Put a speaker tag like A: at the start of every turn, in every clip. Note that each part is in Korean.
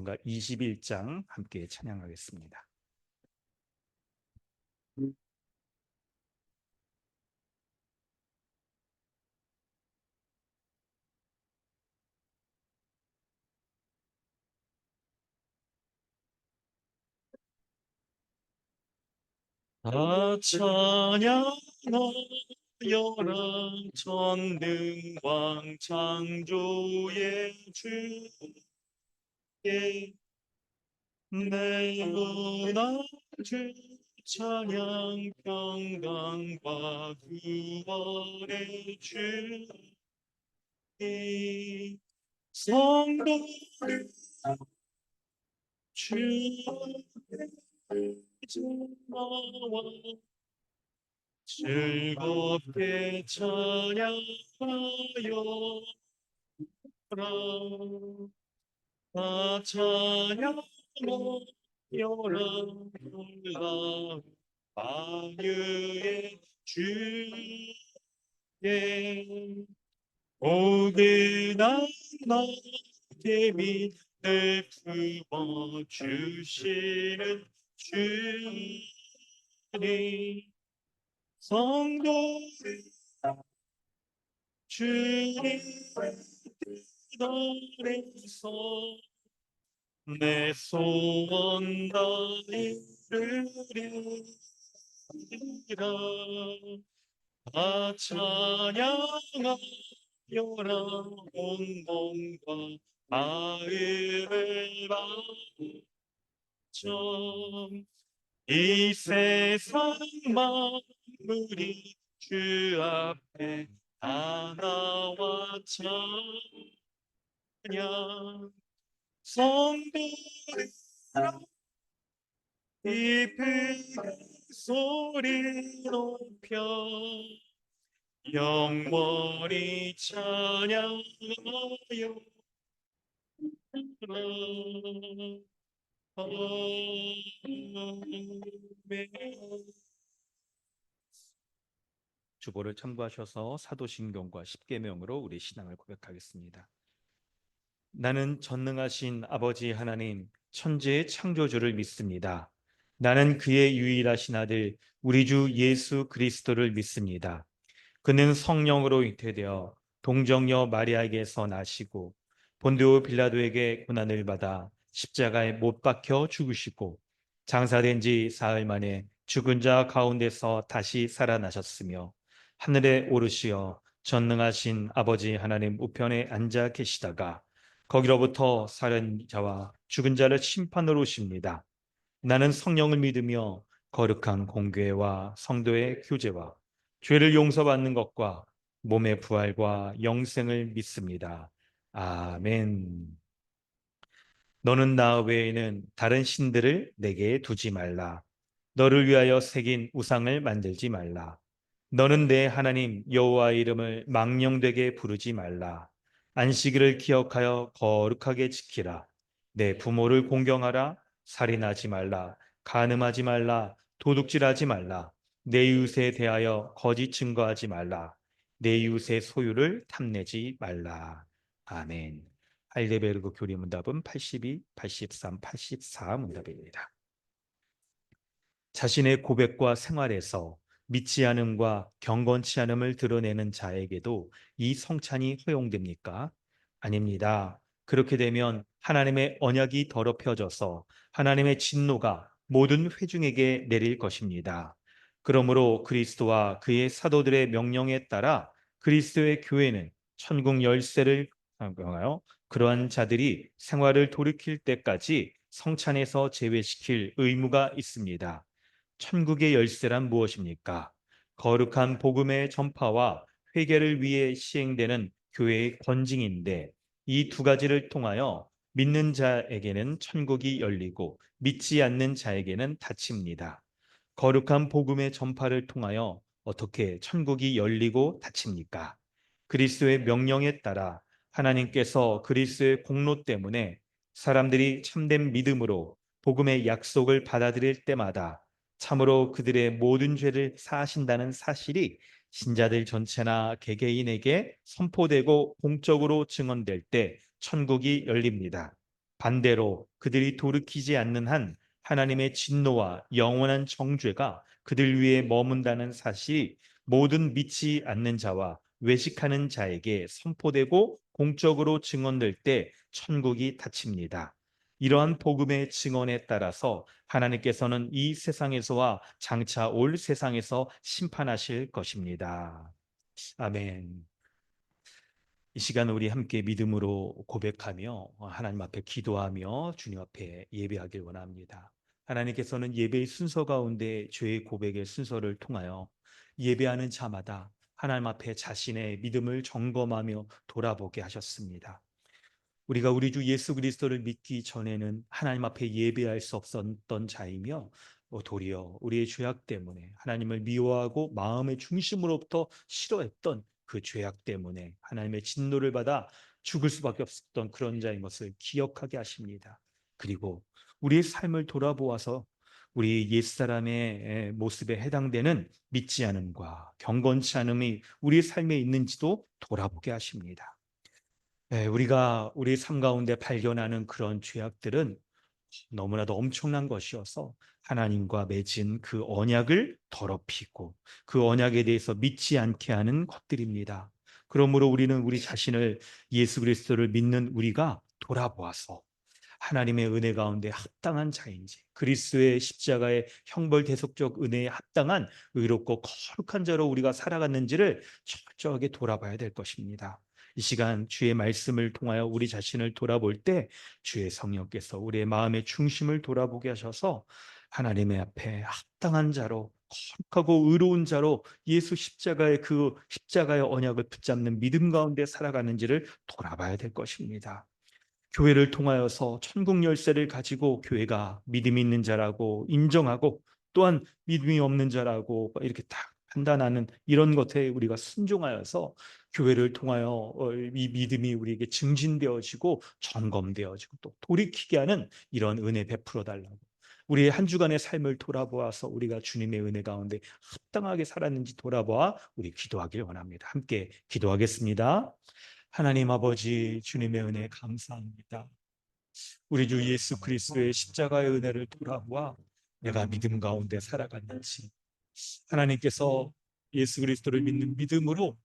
A: 찬송가 21장 함께 찬양하겠습니다. 다 찬양하여라 전능왕 창조의 주께 내 은하 주 찬양 평강과 구원의 주께 성도를 주의 나와 즐겁게 찬양하여라 다 찬양하여라 놀라운 만유의 주께 모든 나에게 믿을 품어주시는 주님 성도를 주님의 노래서 내 소원 다 이루리라 다 찬양하여라 온 몸과 마음을 바쳐 이 세상 만물이 주 앞에 다 나와 찬양 성도를 깊은 소리 높여 영원히 찬양하여 주보를 참고하셔서 사도신경과 십계명으로 우리 신앙을 고백하겠습니다. 나는 전능하신 아버지 하나님 천지의 창조주를 믿습니다. 나는 그의 유일하신 아들 우리 주 예수 그리스도를 믿습니다. 그는 성령으로 잉태되어 동정녀 마리아에게서 나시고 본디오 빌라도에게 고난을 받아 십자가에 못 박혀 죽으시고 장사된 지 사흘 만에 죽은 자 가운데서 다시 살아나셨으며 하늘에 오르시어 전능하신 아버지 하나님 우편에 앉아 계시다가 거기로부터 살은 자와 죽은 자를 심판으로 오십니다. 나는 성령을 믿으며 거룩한 공교회와 성도의 교제와 죄를 용서받는 것과 몸의 부활과 영생을 믿습니다. 아멘. 너는 나 외에는 다른 신들을 내게 두지 말라. 너를 위하여 새긴 우상을 만들지 말라. 너는 내 하나님 여호와의 이름을 망령되게 부르지 말라. 안식일을 기억하여 거룩하게 지키라. 내 부모를 공경하라. 살인하지 말라. 간음하지 말라. 도둑질하지 말라. 내 이웃에 대하여 거짓 증거하지 말라. 내 이웃의 소유를 탐내지 말라. 아멘. 할데베르그 교리 문답은 82, 83, 84 문답입니다. 자신의 고백과 생활에서 믿지 않음과 경건치 않음을 드러내는 자에게도 이 성찬이 허용됩니까? 아닙니다. 그렇게 되면 하나님의 언약이 더럽혀져서 하나님의 진노가 모든 회중에게 내릴 것입니다. 그러므로 그리스도와 그의 사도들의 명령에 따라 그리스도의 교회는 천국 열쇠를 사용하여 그러한 자들이 생활을 돌이킬 때까지 성찬에서 제외시킬 의무가 있습니다. 천국의 열쇠란 무엇입니까? 거룩한 복음의 전파와 회개를 위해 시행되는 교회의 권징인데 이 두 가지를 통하여 믿는 자에게는 천국이 열리고 믿지 않는 자에게는 닫힙니다. 거룩한 복음의 전파를 통하여 어떻게 천국이 열리고 닫힙니까? 그리스도의 명령에 따라 하나님께서 그리스도의 공로 때문에 사람들이 참된 믿음으로 복음의 약속을 받아들일 때마다 참으로 그들의 모든 죄를 사하신다는 사실이 신자들 전체나 개개인에게 선포되고 공적으로 증언될 때 천국이 열립니다. 반대로 그들이 돌이키지 않는 한 하나님의 진노와 영원한 정죄가 그들 위에 머문다는 사실이 모든 믿지 않는 자와 외식하는 자에게 선포되고 공적으로 증언될 때 천국이 닫힙니다. 이러한 복음의 증언에 따라서 하나님께서는 이 세상에서와 장차 올 세상에서 심판하실 것입니다. 아멘. 이 시간 우리 함께 믿음으로 고백하며 하나님 앞에 기도하며 주님 앞에 예배하길 원합니다. 하나님께서는 예배의 순서 가운데 죄의 고백의 순서를 통하여 예배하는 자마다 하나님 앞에 자신의 믿음을 점검하며 돌아보게 하셨습니다. 우리가 우리 주 예수 그리스도를 믿기 전에는 하나님 앞에 예배할 수 없었던 자이며 도리어 우리의 죄악 때문에 하나님을 미워하고 마음의 중심으로부터 싫어했던 그 죄악 때문에 하나님의 진노를 받아 죽을 수밖에 없었던 그런 자인 것을 기억하게 하십니다. 그리고 우리의 삶을 돌아보아서 우리 옛사람의 모습에 해당되는 믿지 않음과 경건치 않음이 우리의 삶에 있는지도 돌아보게 하십니다. 네, 우리가 우리 삶 가운데 발견하는 그런 죄악들은 너무나도 엄청난 것이어서 하나님과 맺은 그 언약을 더럽히고 그 언약에 대해서 믿지 않게 하는 것들입니다. 그러므로 우리는 우리 자신을 예수 그리스도를 믿는 우리가 돌아보아서 하나님의 은혜 가운데 합당한 자인지 그리스도의 십자가의 형벌 대속적 은혜에 합당한 의롭고 거룩한 자로 우리가 살아갔는지를 철저하게 돌아봐야 될 것입니다. 이 시간 주의 말씀을 통하여 우리 자신을 돌아볼 때 주의 성령께서 우리의 마음의 중심을 돌아보게 하셔서 하나님의 앞에 합당한 자로 거룩하고 의로운 자로 예수 십자가의 그 십자가의 언약을 붙잡는 믿음 가운데 살아가는지를 돌아봐야 될 것입니다. 교회를 통하여서 천국 열쇠를 가지고 교회가 믿음이 있는 자라고 인정하고 또한 믿음이 없는 자라고 이렇게 딱 판단하는 이런 것에 우리가 순종하여서 교회를 통하여 이 믿음이 우리에게 증진되어지고 점검되어지고 또 돌이키게 하는 이런 은혜 베풀어 달라고 우리의 한 주간의 삶을 돌아보아서 우리가 주님의 은혜 가운데 합당하게 살았는지 돌아보아 우리 기도하길 원합니다. 함께 기도하겠습니다. 하나님 아버지 주님의 은혜 감사합니다. 우리 주 예수 그리스도의 십자가의 은혜를 돌아보아 내가 믿음 가운데 살아갔는지 하나님께서 예수 그리스도를 믿는 믿음으로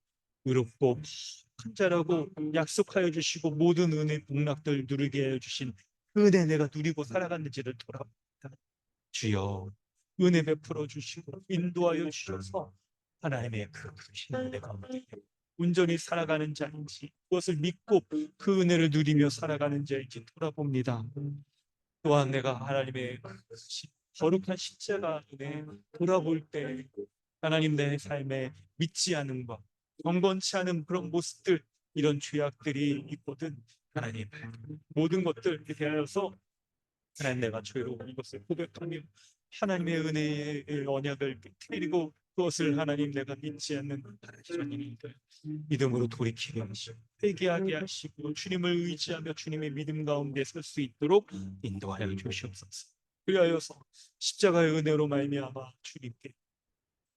A: 의롭고 큰 자라고 약속하여 주시고 모든 은혜 복락들 누리게 해 주신 그 은혜 내가 누리고 살아갔는지를 돌아봅니다. 주여 은혜 베풀어 주시고 인도하여 주셔서 하나님의 그 크신 은혜 가운데 온전히 살아가는 자인지 그것을 믿고 그 은혜를 누리며 살아가는 자인지 돌아봅니다. 또한 내가 하나님의 그 거룩한 십자가 안에 돌아볼 때 하나님 내 삶에 믿지 않음과 경건치 않은 그런 모습들 이런 죄악들이 있거든 하나님 모든 것들에 대하여서 하나님 내가 죄로 이것을 고백하며 하나님의 은혜의 언약을 깨뜨리고 그것을 하나님 내가 믿지 않는 하나님들 믿음으로 돌이키게 하시고 회개하게 하시고 주님을 의지하며 주님의 믿음 가운데 설 수 있도록 인도하여 주시옵소서. 그리하여서 십자가의 은혜로 말미암아 주님께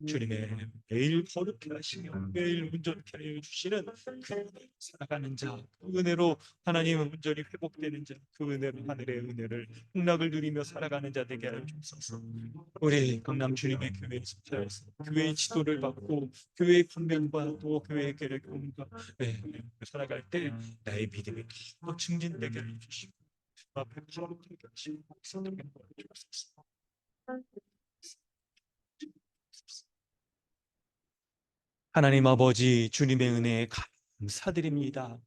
A: 주님의 매일 거룩해 하시며 매일 온전케 하여 주시는 그 은혜로 살아가는 자, 그 은혜로 하나님은 온전히 회복되는 자, 그 은혜로 하늘의 은혜를 풍락을 누리며 살아가는 자 되게 하여 주옵소서. 우리 강남 주님의 교회에 속하여서 교회의 지도를 받고 교회의 권면과 또 교회의 계획과 살아갈 때 나의 믿음이 더 증진되게 하여 주시고 앞에 거룩하게 하시고 복사되게 하여 주옵소서. 하나님 아버지 주님의 은혜에 감사드립니다.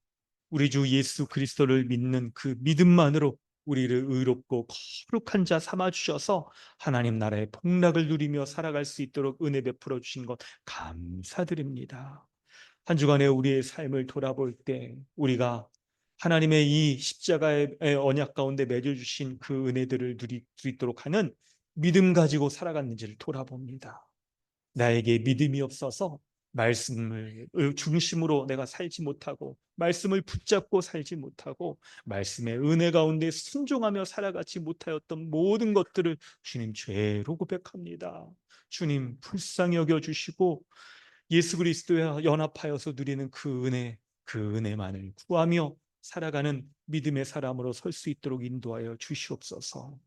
A: 우리 주 예수 그리스도를 믿는 그 믿음만으로 우리를 의롭고 거룩한 자 삼아 주셔서 하나님 나라의 복락을 누리며 살아갈 수 있도록 은혜 베풀어 주신 것 감사드립니다. 한 주간의 우리의 삶을 돌아볼 때 우리가 하나님의 이 십자가의 언약 가운데 맺어 주신 그 은혜들을 누릴 수 있도록 하는 믿음 가지고 살아갔는지를 돌아봅니다. 나에게 믿음이 없어서 말씀을 중심으로 내가 살지 못하고 말씀을 붙잡고 살지 못하고 말씀의 은혜 가운데 순종하며 살아가지 못하였던 모든 것들을 주님 죄로 고백합니다. 주님 불쌍히 여겨주시고 예수 그리스도와 연합하여서 누리는 그 은혜만을 구하며 살아가는 믿음의 사람으로 설 수 있도록 인도하여 주시옵소서.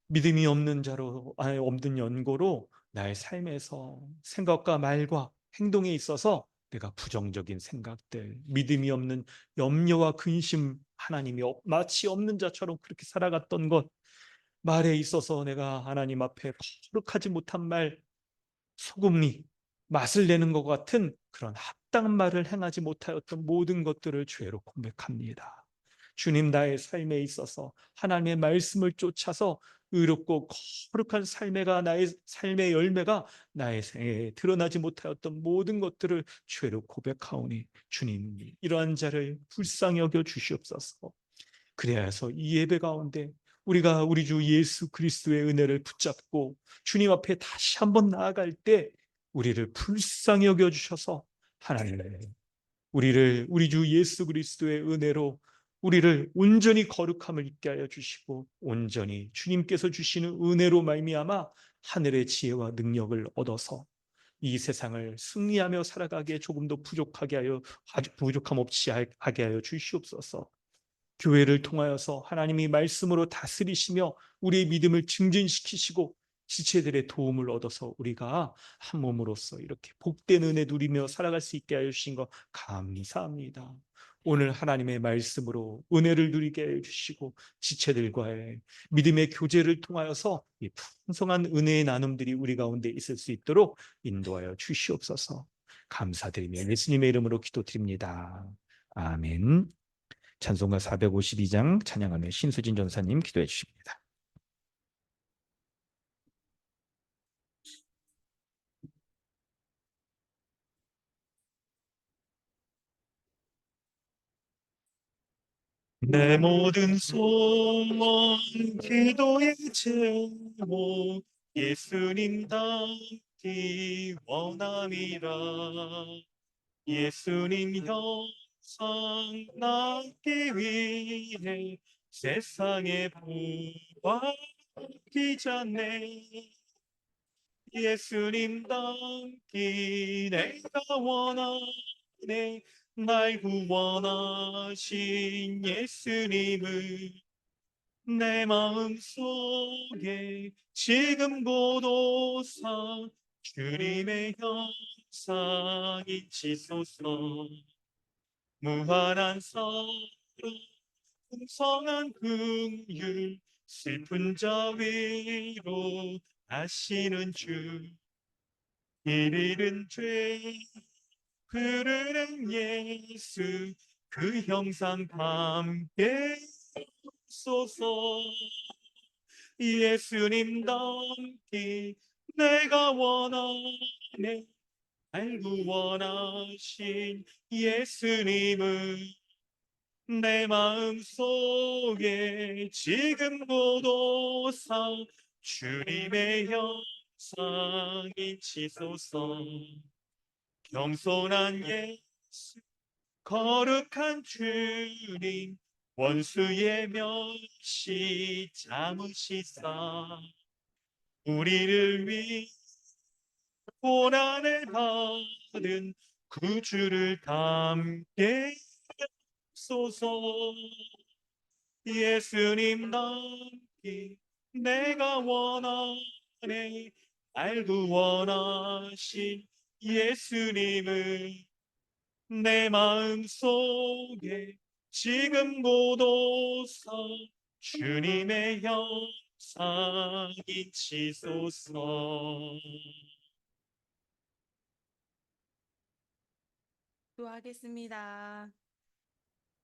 A: 믿음이 없는 자로, 없는 연고로 나의 삶에서 생각과 말과 행동에 있어서 내가 부정적인 생각들, 믿음이 없는 염려와 근심, 하나님이 마치 없는 자처럼 그렇게 살아갔던 것, 말에 있어서 내가 하나님 앞에 거룩하지 못한 말, 소금이 맛을 내는 것 같은 그런 합당한 말을 행하지 못하였던 모든 것들을 죄로 고백합니다. 주님, 나의 삶에 있어서 하나님의 말씀을 쫓아서 의롭고 거룩한 삶의가 나의 삶의 열매가 나의 생애에 드러나지 못하였던 모든 것들을 죄로 고백하오니 주님, 이러한 자를 불쌍히 여겨 주시옵소서. 그래야서 이 예배 가운데 우리가 우리 주 예수 그리스도의 은혜를 붙잡고 주님 앞에 다시 한번 나아갈 때 우리를 불쌍히 여겨 주셔서 하나님의 우리 주 예수 그리스도의 은혜로 우리를 온전히 거룩함을 입게 하여 주시고 온전히 주님께서 주시는 은혜로 말미암아 하늘의 지혜와 능력을 얻어서 이 세상을 승리하며 살아가기에 조금 더 부족하게 하여 부족함 없이 하게 하여 주시옵소서. 교회를 통하여서 하나님이 말씀으로 다스리시며 우리의 믿음을 증진시키시고 지체들의 도움을 얻어서 우리가 한 몸으로서 이렇게 복된 은혜 누리며 살아갈 수 있게 하여 주신 것 감사합니다. 오늘 하나님의 말씀으로 은혜를 누리게 해 주시고 지체들과의 믿음의 교제를 통하여서 이 풍성한 은혜의 나눔들이 우리 가운데 있을 수 있도록 인도하여 주시옵소서. 감사드리며 예수님의 이름으로 기도드립니다. 아멘. 찬송가 452장 찬양하며 신수진 전사님 기도해 주십니다. 내 모든 소원 기도의 제목 예수님 닮기 원함이라. 예수님 형상 낳기 위해 세상에 부활하기 전에 예수님 닮기 내가 원하네. 날 구원하신 예수님을 내 마음속에 지금 고도사 주님의 형상 잊히소서. 무한한 사랑 풍성한 긍휼 슬픈 자 위로 하시는 주. 길 잃은 죄 흐르는 예수 그 형상 함께 소서. 예수님 닮기 내가 원하네. 알고 원하신 예수님을 내 마음속에 지금 고도사 주님의 형상 잊히소서. 겸손한 예수 거룩한 주님 원수의 멸시 참으시사 우리를 위해 고난을 받은 구주를 담게 소서. 예수님 닮기 내가 원하네. 알고 원하신 예수님을 내 마음속에 지금 고도사 주님의 형상 잊히소서.
B: 기도하겠습니다.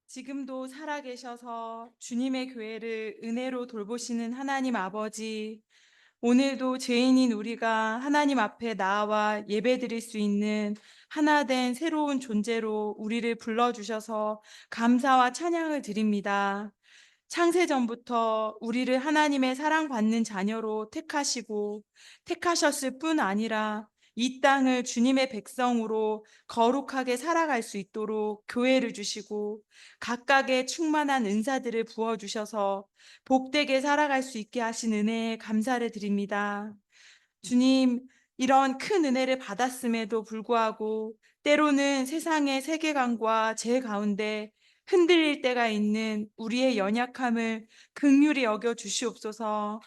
B: 지금도 살아계셔서 주님의 교회를 은혜로 돌보시는 하나님 아버지, 오늘도 죄인인 우리가 하나님 앞에 나와 예배드릴 수 있는 하나된 새로운 존재로 우리를 불러주셔서 감사와 찬양을 드립니다. 창세전부터 우리를 하나님의 사랑받는 자녀로 택하시고 택하셨을 뿐 아니라 이 땅을 주님의 백성으로 거룩하게 살아갈 수 있도록 교회를 주시고 각각의 충만한 은사들을 부어주셔서 복되게 살아갈 수 있게 하신 은혜에 감사를 드립니다. 주님, 이런 큰 은혜를 받았음에도 불구하고 때로는 세상의 세계관과 제 가운데 흔들릴 때가 있는 우리의 연약함을 긍휼히 여겨 주시옵소서.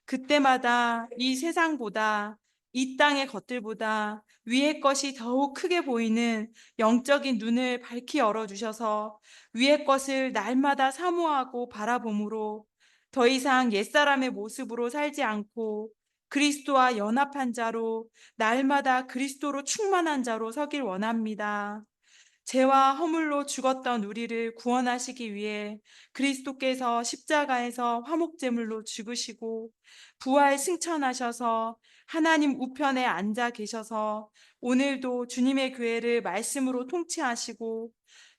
B: 그때마다 이 세상보다, 이 땅의 것들보다 위의 것이 더욱 크게 보이는 영적인 눈을 밝히 열어주셔서 위의 것을 날마다 사모하고 바라봄으로 더 이상 옛사람의 모습으로 살지 않고 그리스도와 연합한 자로, 날마다 그리스도로 충만한 자로 서길 원합니다. 죄와 허물로 죽었던 우리를 구원하시기 위해 그리스도께서 십자가에서 화목제물로 죽으시고 부활 승천하셔서 하나님 우편에 앉아 계셔서 오늘도 주님의 교회를 말씀으로 통치하시고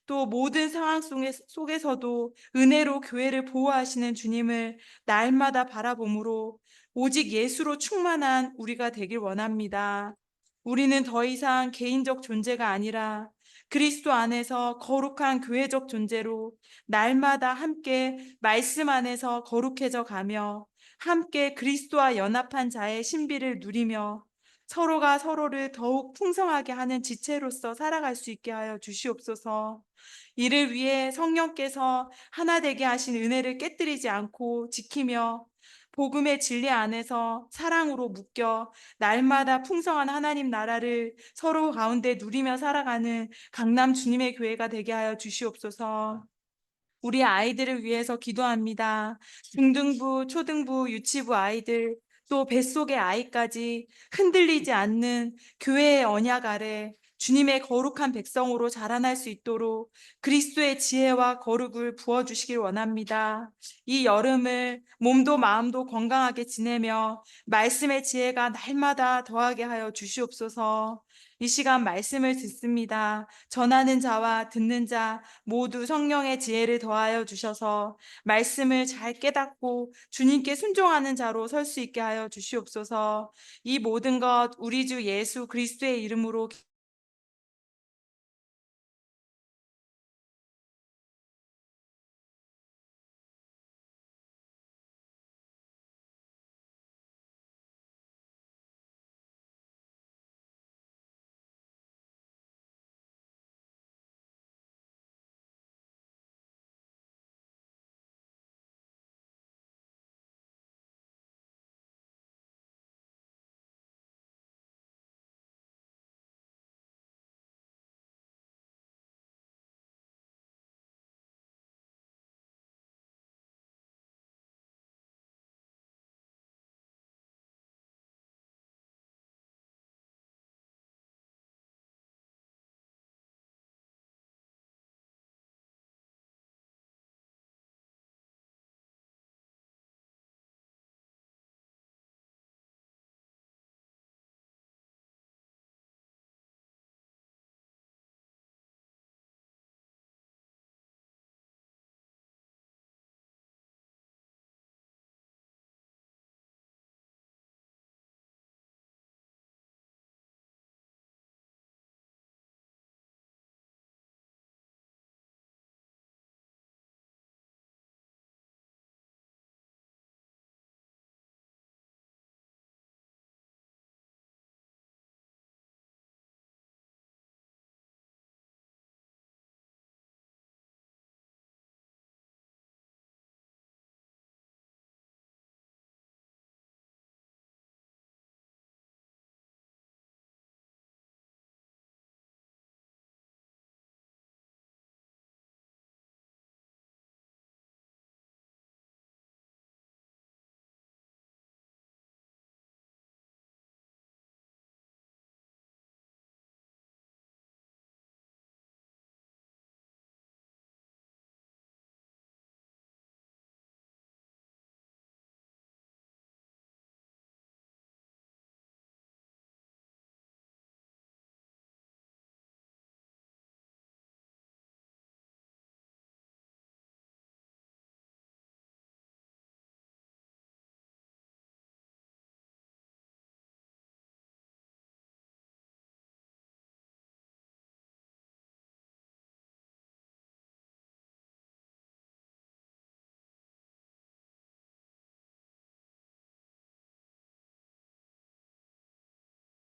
B: 또 모든 상황 속에서도 은혜로 교회를 보호하시는 주님을 날마다 바라봄으로 오직 예수로 충만한 우리가 되길 원합니다. 우리는 더 이상 개인적 존재가 아니라 그리스도 안에서 거룩한 교회적 존재로 날마다 함께 말씀 안에서 거룩해져 가며 함께 그리스도와 연합한 자의 신비를 누리며 서로가 서로를 더욱 풍성하게 하는 지체로서 살아갈 수 있게 하여 주시옵소서. 이를 위해 성령께서 하나 되게 하신 은혜를 깨뜨리지 않고 지키며 복음의 진리 안에서 사랑으로 묶여 날마다 풍성한 하나님 나라를 서로 가운데 누리며 살아가는 강남 주님의 교회가 되게 하여 주시옵소서. 우리 아이들을 위해서 기도합니다. 중등부, 초등부, 유치부 아이들, 또 뱃속의 아이까지 흔들리지 않는 교회의 언약 아래 주님의 거룩한 백성으로 자라날 수 있도록 그리스도의 지혜와 거룩을 부어주시길 원합니다. 이 여름을 몸도 마음도 건강하게 지내며 말씀의 지혜가 날마다 더하게 하여 주시옵소서. 이 시간 말씀을 듣습니다. 전하는 자와 듣는 자 모두 성령의 지혜를 더하여 주셔서 말씀을 잘 깨닫고 주님께 순종하는 자로 설 수 있게 하여 주시옵소서. 이 모든 것 우리 주 예수 그리스도의 이름으로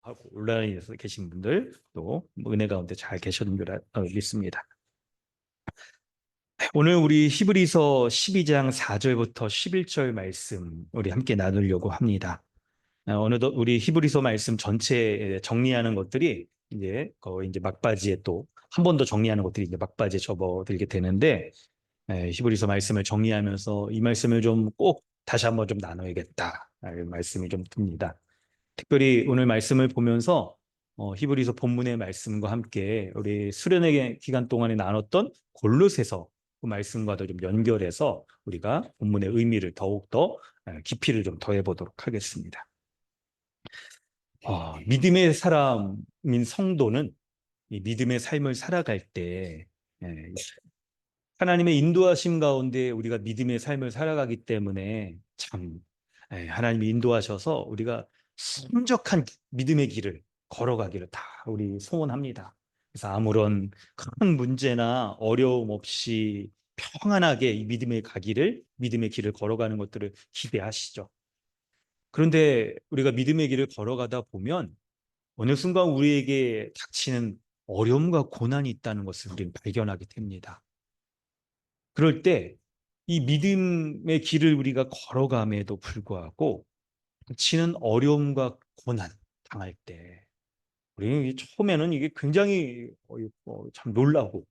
A: 하고 온라인에서 계신 분들 또 은혜 가운데 잘 계셨는 줄 믿습니다. 오늘 우리 히브리서 12장 4절부터 11절 말씀 우리 함께 나누려고 합니다. 어느덧 우리 히브리서 말씀 전체 정리하는 것들이 이제 거의 이제 막바지에 또 한 번 더 정리하는 것들이 이제 막바지에 접어들게 되는데, 히브리서 말씀을 정리하면서 이 말씀을 좀 꼭 다시 한번 좀 나눠야겠다, 이런 말씀이 좀 듭니다. 특별히 오늘 말씀을 보면서 히브리서 본문의 말씀과 함께 우리 수련회 기간 동안에 나눴던 골로새서 그 말씀과도 좀 연결해서 우리가 본문의 의미를 더욱더 깊이를 좀 더해 보도록 하겠습니다. 믿음의 사람인 성도는 이 믿음의 삶을 살아갈 때 하나님의 인도하심 가운데 우리가 믿음의 삶을 살아가기 때문에 참 하나님이 인도하셔서 우리가 순적한 믿음의 길을 걸어가기를 다 우리 소원합니다. 그래서 아무런 큰 문제나 어려움 없이 평안하게 이 믿음의 길을 걸어가는 것들을 기대하시죠. 그런데 우리가 믿음의 길을 걸어가다 보면 어느 순간 우리에게 닥치는 어려움과 고난이 있다는 것을 우리는 발견하게 됩니다. 그럴 때 이 믿음의 길을 우리가 걸어감에도 불구하고 닥치는 어려움과 고난 당할 때 우리는 처음에는 이게 굉장히 참 놀라고,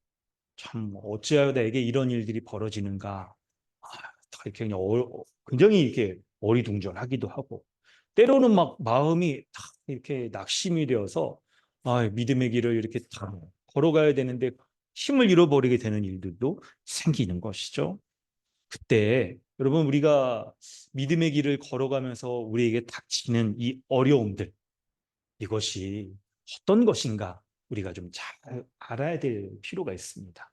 A: 참 어찌하여 나에게 이런 일들이 벌어지는가, 이렇게 그냥 굉장히 이렇게 어리둥절하기도 하고, 때로는 막 마음이 탁 이렇게 낙심이 되어서 믿음의 길을 이렇게 다 걸어가야 되는데 힘을 잃어버리게 되는 일들도 생기는 것이죠. 그때 여러분, 우리가 믿음의 길을 걸어가면서 우리에게 닥치는 이 어려움들, 이것이 어떤 것인가 우리가 좀 잘 알아야 될 필요가 있습니다.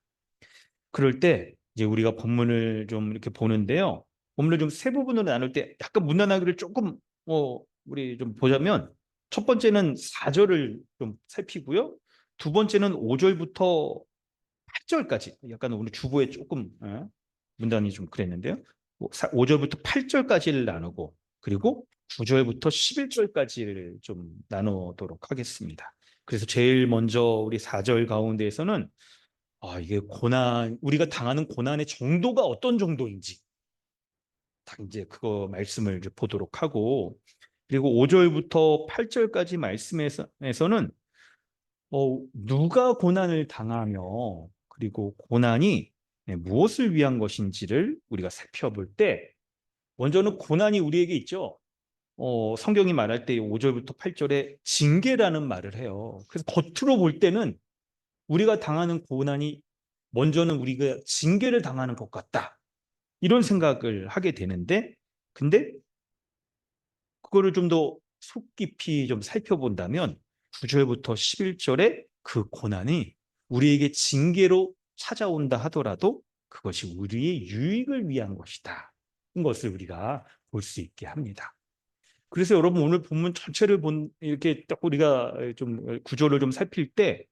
A: 그럴 때 이제 우리가 본문을 좀 이렇게 보는데요. 본문을 좀 세 부분으로 나눌 때 약간 문단하기를 조금 우리 좀 보자면, 첫 번째는 4절을 좀 살피고요. 두 번째는 5절부터 8절까지, 약간 오늘 주보에 조금 문단이 좀 그랬는데요. 5절부터 8절까지를 나누고, 그리고 9절부터 11절까지를 좀 나누도록 하겠습니다. 그래서 제일 먼저 우리 4절 가운데에서는 이게 우리가 당하는 고난의 정도가 어떤 정도인지 딱 이제 그거 말씀을 이제 보도록 하고, 그리고 5절부터 8절까지 말씀에서는 누가 고난을 당하며 그리고 고난이 무엇을 위한 것인지를 우리가 살펴볼 때, 먼저는 고난이 우리에게 있죠. 성경이 말할 때 5절부터 8절에 징계라는 말을 해요. 그래서 겉으로 볼 때는 우리가 당하는 고난이 먼저는 우리가 징계를 당하는 것 같다, 이런 생각을 하게 되는데, 근데 그거를 좀 더 속 깊이 좀 살펴본다면 9절부터 11절에 그 고난이 우리에게 징계로 찾아온다 하더라도 그것이 우리의 유익을 위한 것이다, 이것을 우리가 볼 수 있게 합니다. 그래서 여러분, 오늘 본문 전체를 이렇게 딱 우리가 좀 구조를 좀 살필 때,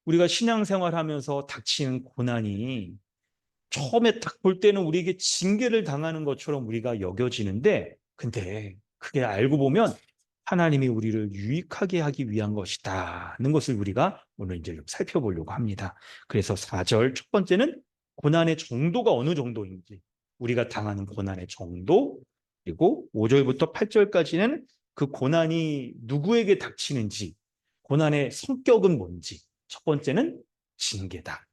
A: 우리가 신앙생활하면서 닥치는 고난이 처음에 딱 볼 때는 우리에게 징계를 당하는 것처럼 우리가 여겨지는데, 근데 그게 알고 보면 하나님이 우리를 유익하게 하기 위한 것이다는 것을 우리가 오늘 이제 좀 살펴보려고 합니다. 그래서 4절 첫 번째는 고난의 정도가 어느 정도인지, 우리가 당하는 고난의 정도, 그리고 5절부터 8절까지는 그 고난이 누구에게 닥치는지, 고난의 성격은 뭔지, 첫 번째는 징계다.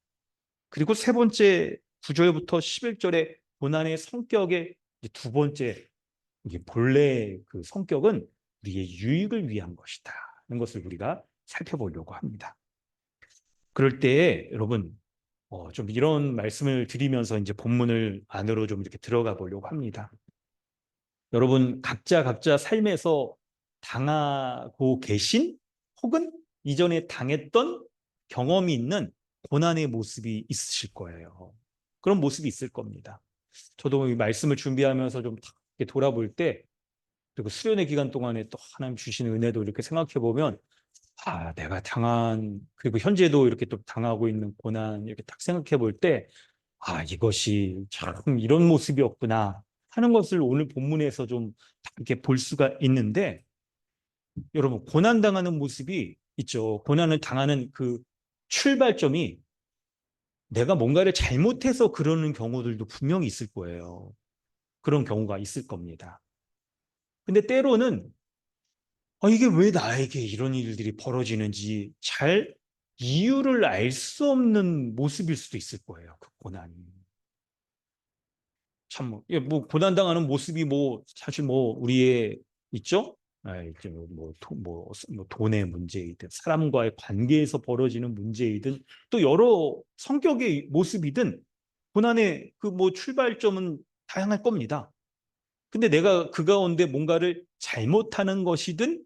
A: 그리고 세 번째 9절부터 11절의 고난의 성격의 두 번째, 이게 본래 그 성격은 우리의 유익을 위한 것이다 하는 것을 우리가 살펴보려고 합니다. 그럴 때에 여러분, 좀 이런 말씀을 드리면서 이제 본문을 안으로 좀 이렇게 들어가 보려고 합니다. 여러분, 각자 삶에서 당하고 계신, 혹은 이전에 당했던 경험이 있는 고난의 모습이 있으실 거예요. 그런 모습이 있을 겁니다. 저도 이 말씀을 준비하면서 좀 이렇게 돌아볼 때, 그리고 수련의 기간 동안에 또 하나님 주신 은혜도 이렇게 생각해 보면, 내가 당한, 그리고 현재도 이렇게 또 당하고 있는 고난, 이렇게 딱 생각해 볼 때, 이것이 참 이런 모습이었구나 하는 것을 오늘 본문에서 좀 이렇게 볼 수가 있는데, 여러분, 고난 당하는 모습이 있죠. 고난을 당하는 그 출발점이 내가 뭔가를 잘못해서 그러는 경우들도 분명히 있을 거예요. 그런 경우가 있을 겁니다. 근데 때로는 이게 왜 나에게 이런 일들이 벌어지는지 잘 이유를 알 수 없는 모습일 수도 있을 거예요. 그 고난이. 참, 뭐 고난당하는 모습이 뭐 사실 뭐 우리의 있죠? 이제 뭐 돈의 문제이든 사람과의 관계에서 벌어지는 문제이든 또 여러 성격의 모습이든 고난의 그 뭐 출발점은 다양할 겁니다. 근데 내가 그 가운데 뭔가를 잘못하는 것이든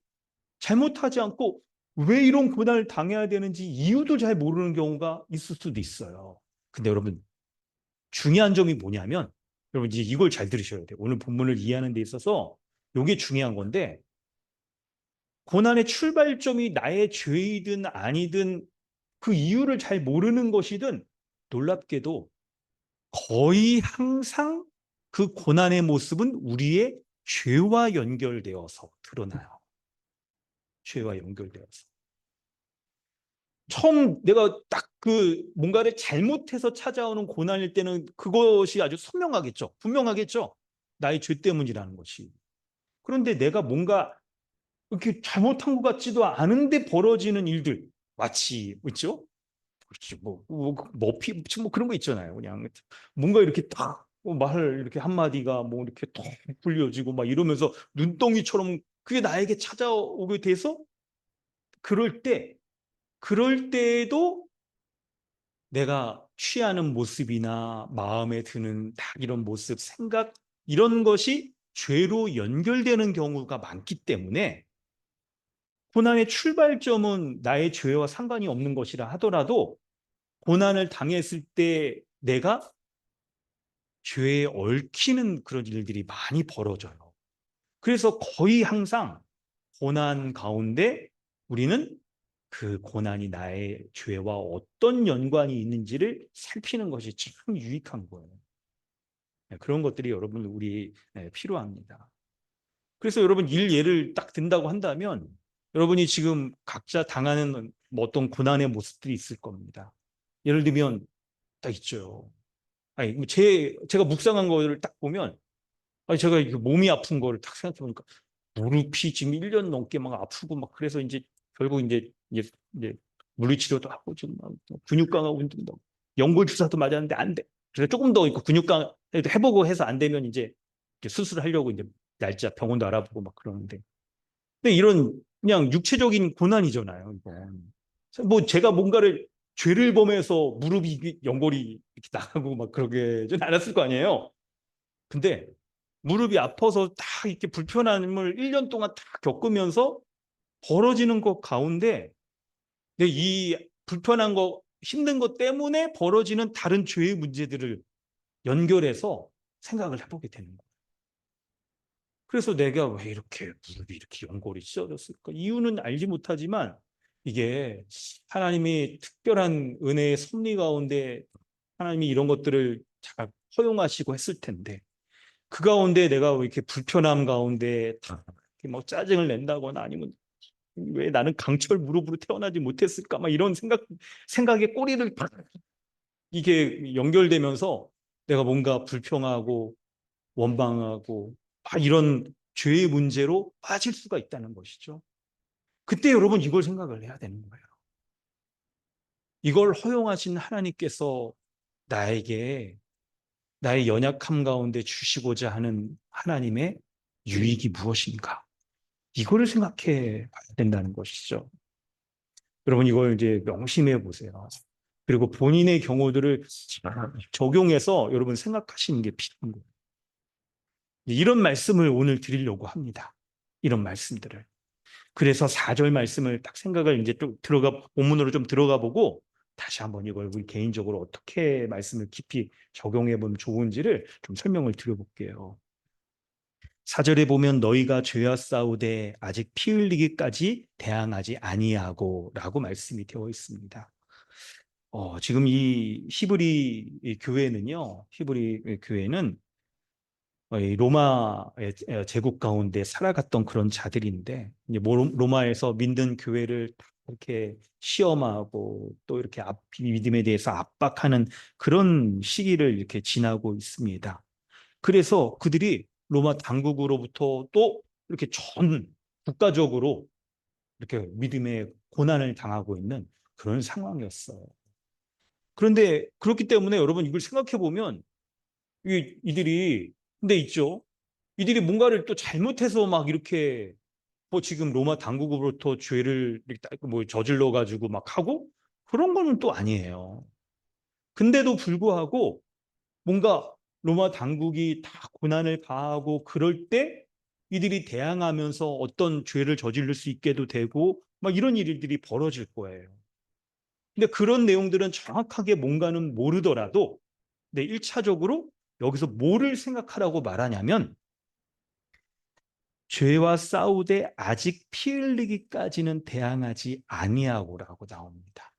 A: 잘못하지 않고 왜 이런 고난을 당해야 되는지 이유도 잘 모르는 경우가 있을 수도 있어요. 근데 여러분, 중요한 점이 뭐냐면, 여러분 이제 이걸 잘 들으셔야 돼요. 오늘 본문을 이해하는 데 있어서 이게 중요한 건데, 고난의 출발점이 나의 죄이든 아니든 그 이유를 잘 모르는 것이든 놀랍게도 거의 항상 그 고난의 모습은 우리의 죄와 연결되어서 드러나요. 죄와 연결되어서. 처음 내가 딱 그 뭔가를 잘못해서 찾아오는 고난일 때는 그것이 아주 선명하겠죠. 분명하겠죠. 나의 죄 때문이라는 것이. 그런데 내가 뭔가 이렇게 잘못한 것 같지도 않은데 벌어지는 일들, 마치, 그렇죠? 그렇지, 머피, 뭐 그런 거 있잖아요. 그냥 뭔가 이렇게 딱 말 이렇게 한마디가 뭐 이렇게 톡 불려지고 막 이러면서 눈덩이처럼 그게 나에게 찾아오게 돼서 그럴 때, 그럴 때에도 내가 취하는 모습이나 마음에 드는 딱 이런 모습, 생각, 이런 것이 죄로 연결되는 경우가 많기 때문에 고난의 출발점은 나의 죄와 상관이 없는 것이라 하더라도 고난을 당했을 때 내가 죄에 얽히는 그런 일들이 많이 벌어져요. 그래서 거의 항상 고난 가운데 우리는 그 고난이 나의 죄와 어떤 연관이 있는지를 살피는 것이 참 유익한 거예요. 그런 것들이 여러분 우리 필요합니다. 그래서 여러분 예를 딱 든다고 한다면 여러분이 지금 각자 당하는 뭐 어떤 고난의 모습들이 있을 겁니다. 예를 들면 딱 있죠. 아니 제가 묵상한 거를 딱 보면 제가 몸이 아픈 거를 딱 생각해 보니까 무릎이 지금 1년 넘게 막 아프고 막 그래서 이제 결국 이제 물리치료도 하고 지금 막 근육 강화 운동도 하고 연골 주사도 맞았는데 안 돼. 그래서 조금 더 근육 강화 해보고 해서 안 되면 이제 수술하려고 이제 날짜 병원도 알아보고 막 그러는데 근데 이런 그냥 육체적인 고난이잖아요. 이건. 뭐 제가 뭔가를 죄를 범해서 무릎이 연골이 이렇게 나가고 막 그러게는 않았을 거 아니에요. 근데 무릎이 아파서 딱 이렇게 불편함을 1년 동안 딱 겪으면서 벌어지는 것 가운데 이 불편한 거, 힘든 것 때문에 벌어지는 다른 죄의 문제들을 연결해서 생각을 해보게 되는 거예요. 그래서 내가 왜 이렇게 무릎이 이렇게 연골이 찢어졌을까? 이유는 알지 못하지만 이게 하나님이 특별한 은혜의 섭리 가운데 하나님이 이런 것들을 잘 허용하시고 했을 텐데 그 가운데 내가 왜 이렇게 불편함 가운데 뭐 짜증을 낸다거나 아니면 왜 나는 강철 무릎으로 태어나지 못했을까? 막 이런 생각에 꼬리를 팍 이게 연결되면서 내가 뭔가 불평하고 원망하고 이런 죄의 문제로 빠질 수가 있다는 것이죠. 그때 여러분 이걸 생각을 해야 되는 거예요. 이걸 허용하신 하나님께서 나에게 나의 연약함 가운데 주시고자 하는 하나님의 유익이 무엇인가? 이거를 생각해 봐야 된다는 것이죠. 여러분 이걸 이제 명심해 보세요. 그리고 본인의 경우들을 적용해서 여러분 생각하시는 게 필요한 거예요. 이런 말씀을 오늘 드리려고 합니다. 이런 말씀들을. 그래서 4절 말씀을 딱 생각을 이제 좀 본문으로 좀 들어가 보고 다시 한번 이걸 우리 개인적으로 어떻게 말씀을 깊이 적용해 보면 좋은지를 좀 설명을 드려볼게요. 4절에 보면 너희가 죄와 싸우되 아직 피 흘리기까지 대항하지 아니하고 라고 말씀이 되어 있습니다. 지금 이 히브리 교회는요, 히브리 교회는 이 로마 제국 가운데 살아갔던 그런 자들인데, 이제 로마에서 믿는 교회를 이렇게 시험하고 또 이렇게 믿음에 대해서 압박하는 그런 시기를 이렇게 지나고 있습니다. 그래서 그들이 로마 당국으로부터 또 이렇게 전 국가적으로 이렇게 믿음의 고난을 당하고 있는 그런 상황이었어요. 그런데 그렇기 때문에 여러분 이걸 생각해 보면 이들이 근데 있죠. 이들이 뭔가를 또 잘못해서 막 이렇게 뭐 지금 로마 당국으로부터 죄를 뭐 저질러 가지고 막 하고 그런 거는 또 아니에요. 근데도 불구하고 뭔가 로마 당국이 다 고난을 가하고 그럴 때 이들이 대항하면서 어떤 죄를 저지를 수 있게도 되고 막 이런 일들이 벌어질 거예요. 근데 그런 내용들은 정확하게 뭔가는 모르더라도 네, 1차적으로 여기서 뭐를 생각하라고 말하냐면 죄와 싸우되 아직 피 흘리기까지는 대항하지 아니하고라고 나옵니다.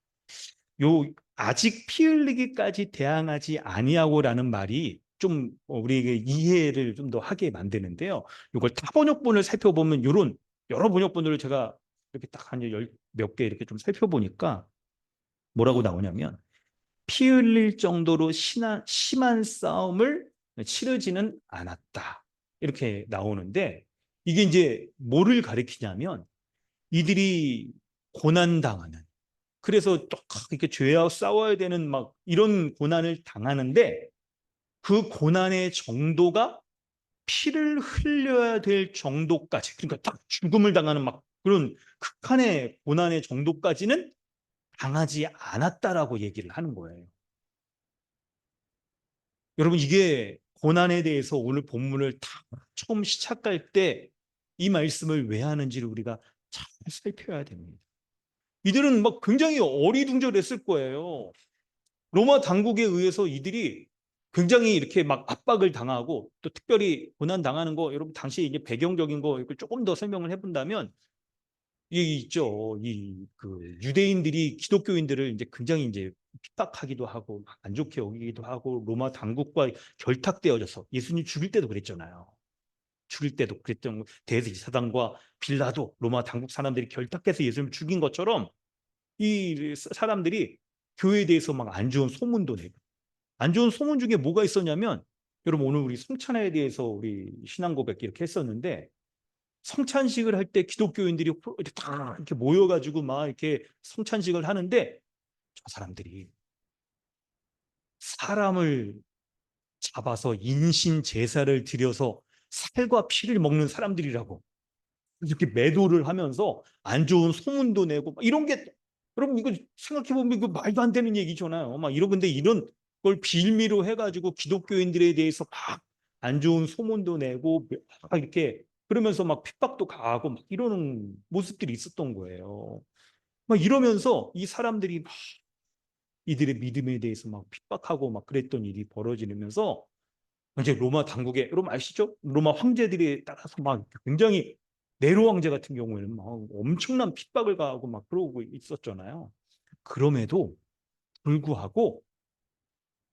A: 요 아직 피 흘리기까지 대항하지 아니하고라는 말이 좀 우리에게 이해를 좀 더 하게 만드는데요. 이걸 타번역본을 살펴보면 이런 여러 번역본들을 제가 이렇게 딱 한 몇 개 이렇게 좀 살펴보니까 뭐라고 나오냐면 피 흘릴 정도로 심한 싸움을 치르지는 않았다. 이렇게 나오는데 이게 이제 뭐를 가리키냐면 이들이 고난당하는 그래서 또 이렇게 죄와 싸워야 되는 막 이런 고난을 당하는데 그 고난의 정도가 피를 흘려야 될 정도까지 그러니까 딱 죽음을 당하는 막 그런 극한의 고난의 정도까지는 당하지 않았다라고 얘기를 하는 거예요. 여러분 이게 고난에 대해서 오늘 본문을 다 처음 시작할 때 이 말씀을 왜 하는지를 우리가 잘 살펴야 됩니다. 이들은 막 굉장히 어리둥절했을 거예요. 로마 당국에 의해서 이들이 굉장히 이렇게 막 압박을 당하고 또 특별히 고난 당하는 거 여러분 당시 이게 배경적인 거 이걸 조금 더 설명을 해본다면 이 있죠. 이 그 유대인들이 기독교인들을 이제 굉장히 이제 핍박하기도 하고 안 좋게 여기기도 하고 로마 당국과 결탁되어져서 예수님 죽일 때도 그랬잖아요. 죽일 때도 그랬던 대제사장과 빌라도 로마 당국 사람들이 결탁해서 예수님을 죽인 것처럼 이 사람들이 교회에 대해서 막 안 좋은 소문도 내고 안 좋은 소문 중에 뭐가 있었냐면 여러분 오늘 우리 성찬에 대해서 우리 신앙 고백 이렇게 했었는데 성찬식을 할 때 기독교인들이 이렇게 다 이렇게 모여가지고 막 이렇게 성찬식을 하는데 저 사람들이 사람을 잡아서 인신 제사를 드려서 살과 피를 먹는 사람들이라고 이렇게 매도를 하면서 안 좋은 소문도 내고 이런 게 여러분 이거 생각해 보면 이거 말도 안 되는 얘기잖아요. 막 이런 근데 이런 걸 빌미로 해가지고 기독교인들에 대해서 막 안 좋은 소문도 내고 막 이렇게 그러면서 막 핍박도 가하고 막 이러는 모습들이 있었던 거예요. 막 이러면서 이 사람들이 막 이들의 믿음에 대해서 막 핍박하고 막 그랬던 일이 벌어지면서 이제 로마 당국에 여러분 아시죠? 로마 황제들에 따라서 막 굉장히 네로 황제 같은 경우에는 막 엄청난 핍박을 가하고 막 그러고 있었잖아요. 그럼에도 불구하고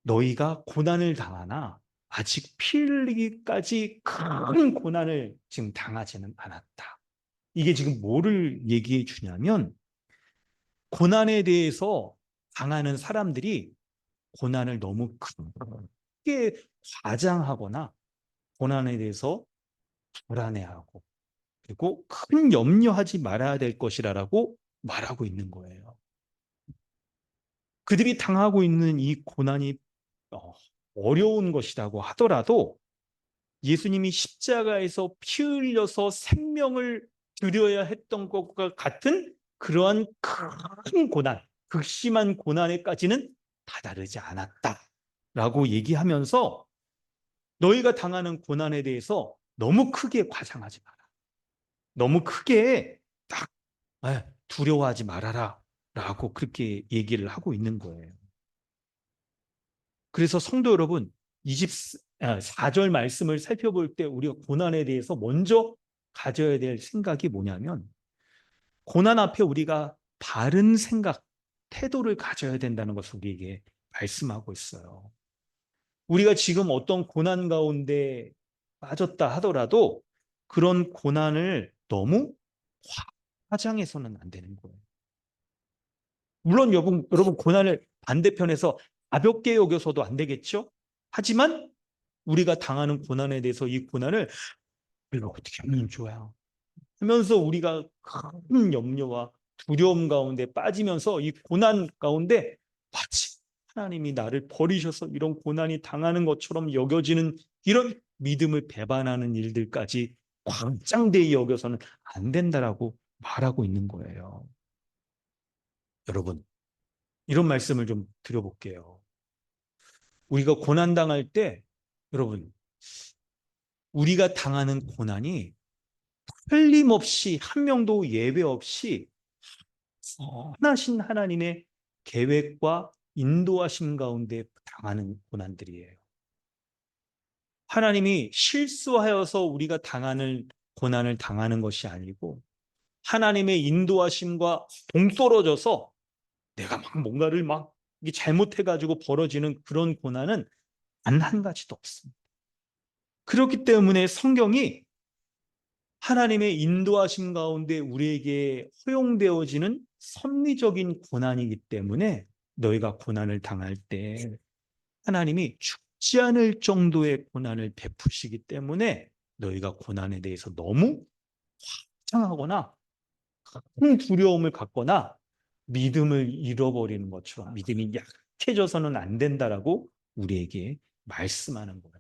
A: 너희가 고난을 당하나 아직 피 흘리기까지 큰 고난을 지금 당하지는 않았다. 이게 지금 뭐를 얘기해 주냐면 고난에 대해서 당하는 사람들이 고난을 너무 크게 과장하거나 고난에 대해서 불안해하고 그리고 큰 염려하지 말아야 될 것이라고 말하고 있는 거예요. 그들이 당하고 있는 이 고난이 어려운 것이라고 하더라도 예수님이 십자가에서 피 흘려서 생명을 드려야 했던 것과 같은 그러한 큰 고난, 극심한 고난에까지는 다다르지 않았다라고 얘기하면서 너희가 당하는 고난에 대해서 너무 크게 과장하지 마라. 너무 크게 딱 두려워하지 말아라 라고 그렇게 얘기를 하고 있는 거예요. 그래서 성도 여러분 24절 말씀을 살펴볼 때 우리가 고난에 대해서 먼저 가져야 될 생각이 뭐냐면 고난 앞에 우리가 바른 생각, 태도를 가져야 된다는 것을 우리에게 말씀하고 있어요. 우리가 지금 어떤 고난 가운데 빠졌다 하더라도 그런 고난을 너무 과장해서는 안 되는 거예요. 물론 여러분 고난을 반대편에서 가볍게 여겨서도 안 되겠죠? 하지만 우리가 당하는 고난에 대해서 이 고난을 이거 어떻게 하면 좋아요? 하면서 우리가 큰 염려와 두려움 가운데 빠지면서 이 고난 가운데 마치 하나님이 나를 버리셔서 이런 고난이 당하는 것처럼 여겨지는 이런 믿음을 배반하는 일들까지 광장대에 여겨서는 안 된다라고 말하고 있는 거예요. 여러분, 이런 말씀을 좀 드려볼게요. 우리가 고난 당할 때 여러분, 우리가 당하는 고난이 틀림없이 한 명도 예외 없이 선하신 하나님의 계획과 인도하심 가운데 당하는 고난들이에요. 하나님이 실수하여서 우리가 당하는 고난을 당하는 것이 아니고 하나님의 인도하심과 동떨어져서 내가 막 뭔가를 막 잘못해가지고 벌어지는 그런 고난은 단 한 가지도 없습니다. 그렇기 때문에 성경이 하나님의 인도하심 가운데 우리에게 허용되어지는 섭리적인 고난이기 때문에 너희가 고난을 당할 때 하나님이 죽지 않을 정도의 고난을 베푸시기 때문에 너희가 고난에 대해서 너무 확장하거나 큰 두려움을 갖거나 믿음을 잃어버리는 것처럼 믿음이 약해져서는 안 된다라고 우리에게 말씀하는 거예요.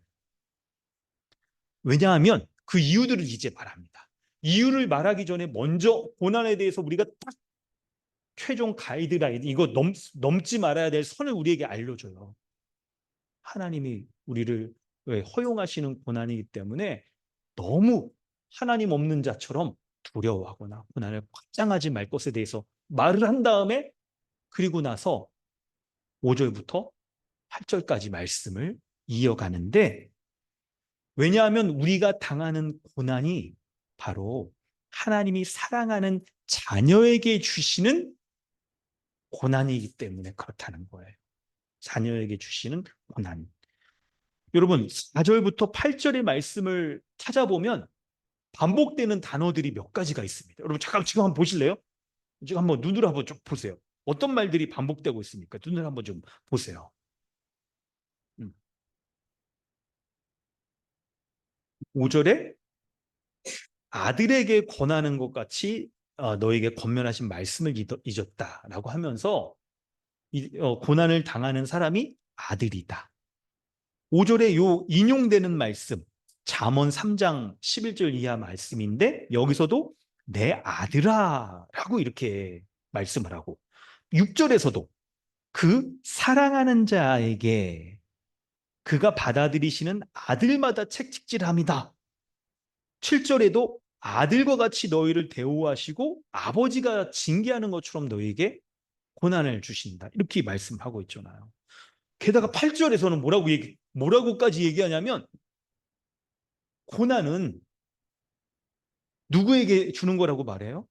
A: 왜냐하면 그 이유들을 이제 말합니다. 이유를 말하기 전에 먼저 고난에 대해서 우리가 딱 최종 가이드라인, 이거 넘지 말아야 될 선을 우리에게 알려줘요. 하나님이 우리를 허용하시는 고난이기 때문에 너무 하나님 없는 자처럼 두려워하거나 고난을 확장하지 말 것에 대해서 말을 한 다음에 그리고 나서 5절부터 8절까지 말씀을 이어가는데 왜냐하면 우리가 당하는 고난이 바로 하나님이 사랑하는 자녀에게 주시는 고난이기 때문에 그렇다는 거예요. 자녀에게 주시는 고난. 여러분 4절부터 8절의 말씀을 찾아보면 반복되는 단어들이 몇 가지가 있습니다. 여러분 잠깐 지금 한번 보실래요? 지금 한번 눈으로 한번 쭉 보세요. 어떤 말들이 반복되고 있습니까? 눈으로 한번 좀 보세요. 5절에 아들에게 권하는 것 같이 너에게 권면하신 말씀을 잊었다라고 하면서 고난을 당하는 사람이 아들이다. 5절에 요 인용되는 말씀 잠언 3장 11절 이하 말씀인데 여기서도 내 아들아 라고 이렇게 말씀을 하고 6절에서도 그 사랑하는 자에게 그가 받아들이시는 아들마다 책찍질합니다. 7절에도 아들과 같이 너희를 대우하시고 아버지가 징계하는 것처럼 너희에게 고난을 주신다. 이렇게 말씀하고 있잖아요. 게다가 8절에서는 뭐라고까지 얘기하냐면 고난은 누구에게 주는 거라고 말해요?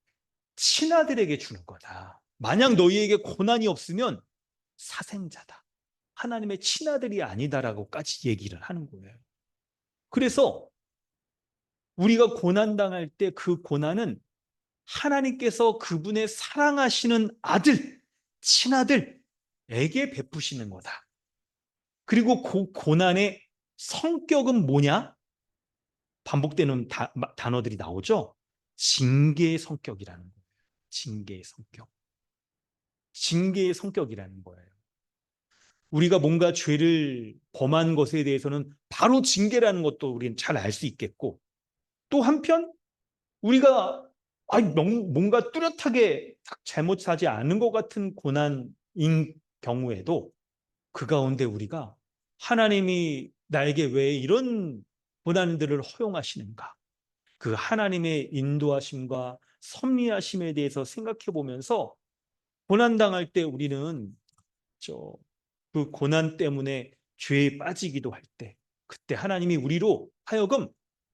A: 친아들에게 주는 거다. 만약 너희에게 고난이 없으면 사생자다. 하나님의 친아들이 아니다라고까지 얘기를 하는 거예요. 그래서 우리가 고난당할 때 그 고난은 하나님께서 그분의 사랑하시는 아들, 친아들에게 베푸시는 거다. 그리고 그 고난의 성격은 뭐냐? 반복되는 단어들이 나오죠. 징계의 성격이라는 거예요. 징계의 성격. 징계의 성격이라는 거예요. 우리가 뭔가 죄를 범한 것에 대해서는 바로 징계라는 것도 우리는 잘 알 수 있겠고 또 한편 우리가 뭔가 뚜렷하게 잘못하지 않은 것 같은 고난인 경우에도 그 가운데 우리가 하나님이 나에게 왜 이런 고난들을 허용하시는가? 그 하나님의 인도하심과 섭리하심에 대해서 생각해 보면서 고난당할 때 우리는 그 고난 때문에 죄에 빠지기도 할 때, 그때 하나님이 우리로 하여금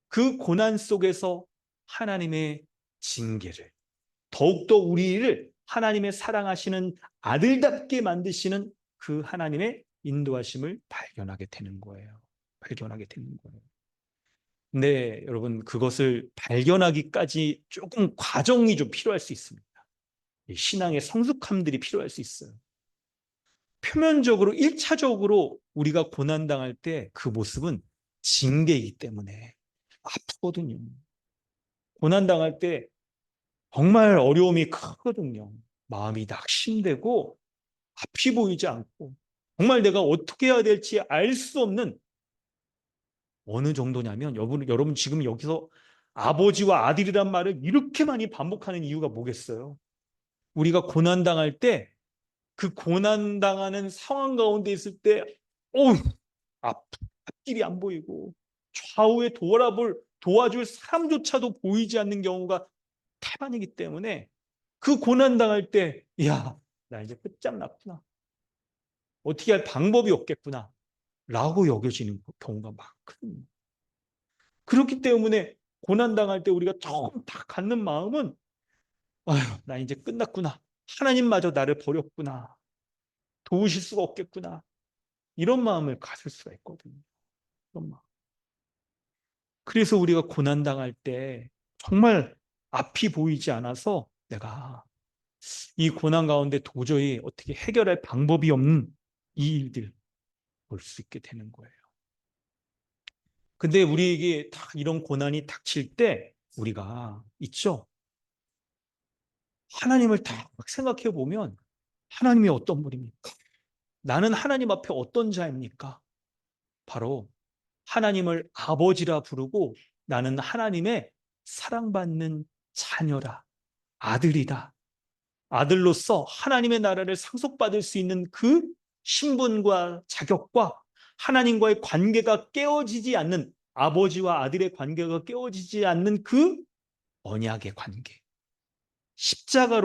A: 그 고난 속에서 하나님의 징계를, 더욱더 우리를 하나님의 사랑하시는 아들답게 만드시는 그 하나님의 인도하심을 발견하게 되는 거예요. 발견하게 되는 거예요. 근데 여러분 그것을 발견하기까지 조금 과정이 좀 필요할 수 있습니다. 이 신앙의 성숙함들이 필요할 수 있어요. 표면적으로 1차적으로 우리가 고난당할 때 그 모습은 징계이기 때문에 아프거든요. 고난당할 때 정말 어려움이 크거든요. 마음이 낙심되고 앞이 보이지 않고 정말 내가 어떻게 해야 될지 알 수 없는, 어느 정도냐면 여러분 지금 여기서 아버지와 아들이란 말을 이렇게 많이 반복하는 이유가 뭐겠어요? 우리가 고난당할 때 그 고난당하는 상황 가운데 있을 때 어우, 앞길이 안 보이고 좌우에 도와줄 사람조차도 보이지 않는 경우가 태반이기 때문에 그 고난당할 때, 야, 나 이제 끝장났구나. 어떻게 할 방법이 없겠구나. 라고 여겨지는 경우가 많거든요. 그렇기 때문에 고난당할 때 우리가 처음 딱 갖는 마음은, 아휴, 나 이제 끝났구나. 하나님마저 나를 버렸구나. 도우실 수가 없겠구나. 이런 마음을 가질 수가 있거든요. 이런 마음. 그래서 우리가 고난당할 때 정말 앞이 보이지 않아서 내가 이 고난 가운데 도저히 어떻게 해결할 방법이 없는 이 일들 볼 수 있게 되는 거예요. 근데 우리에게 딱 이런 고난이 닥칠 때 우리가 있죠. 하나님을 딱 생각해 보면 하나님이 어떤 분입니까? 나는 하나님 앞에 어떤 자입니까? 바로 하나님을 아버지라 부르고 나는 하나님의 사랑받는 자녀라, 아들이다. 아들로서 하나님의 나라를 상속받을 수 있는 그 신분과 자격과 하나님과의 관계가 깨어지지 않는, 아버지와 아들의 관계가 깨어지지 않는 그 언약의 관계, 십자가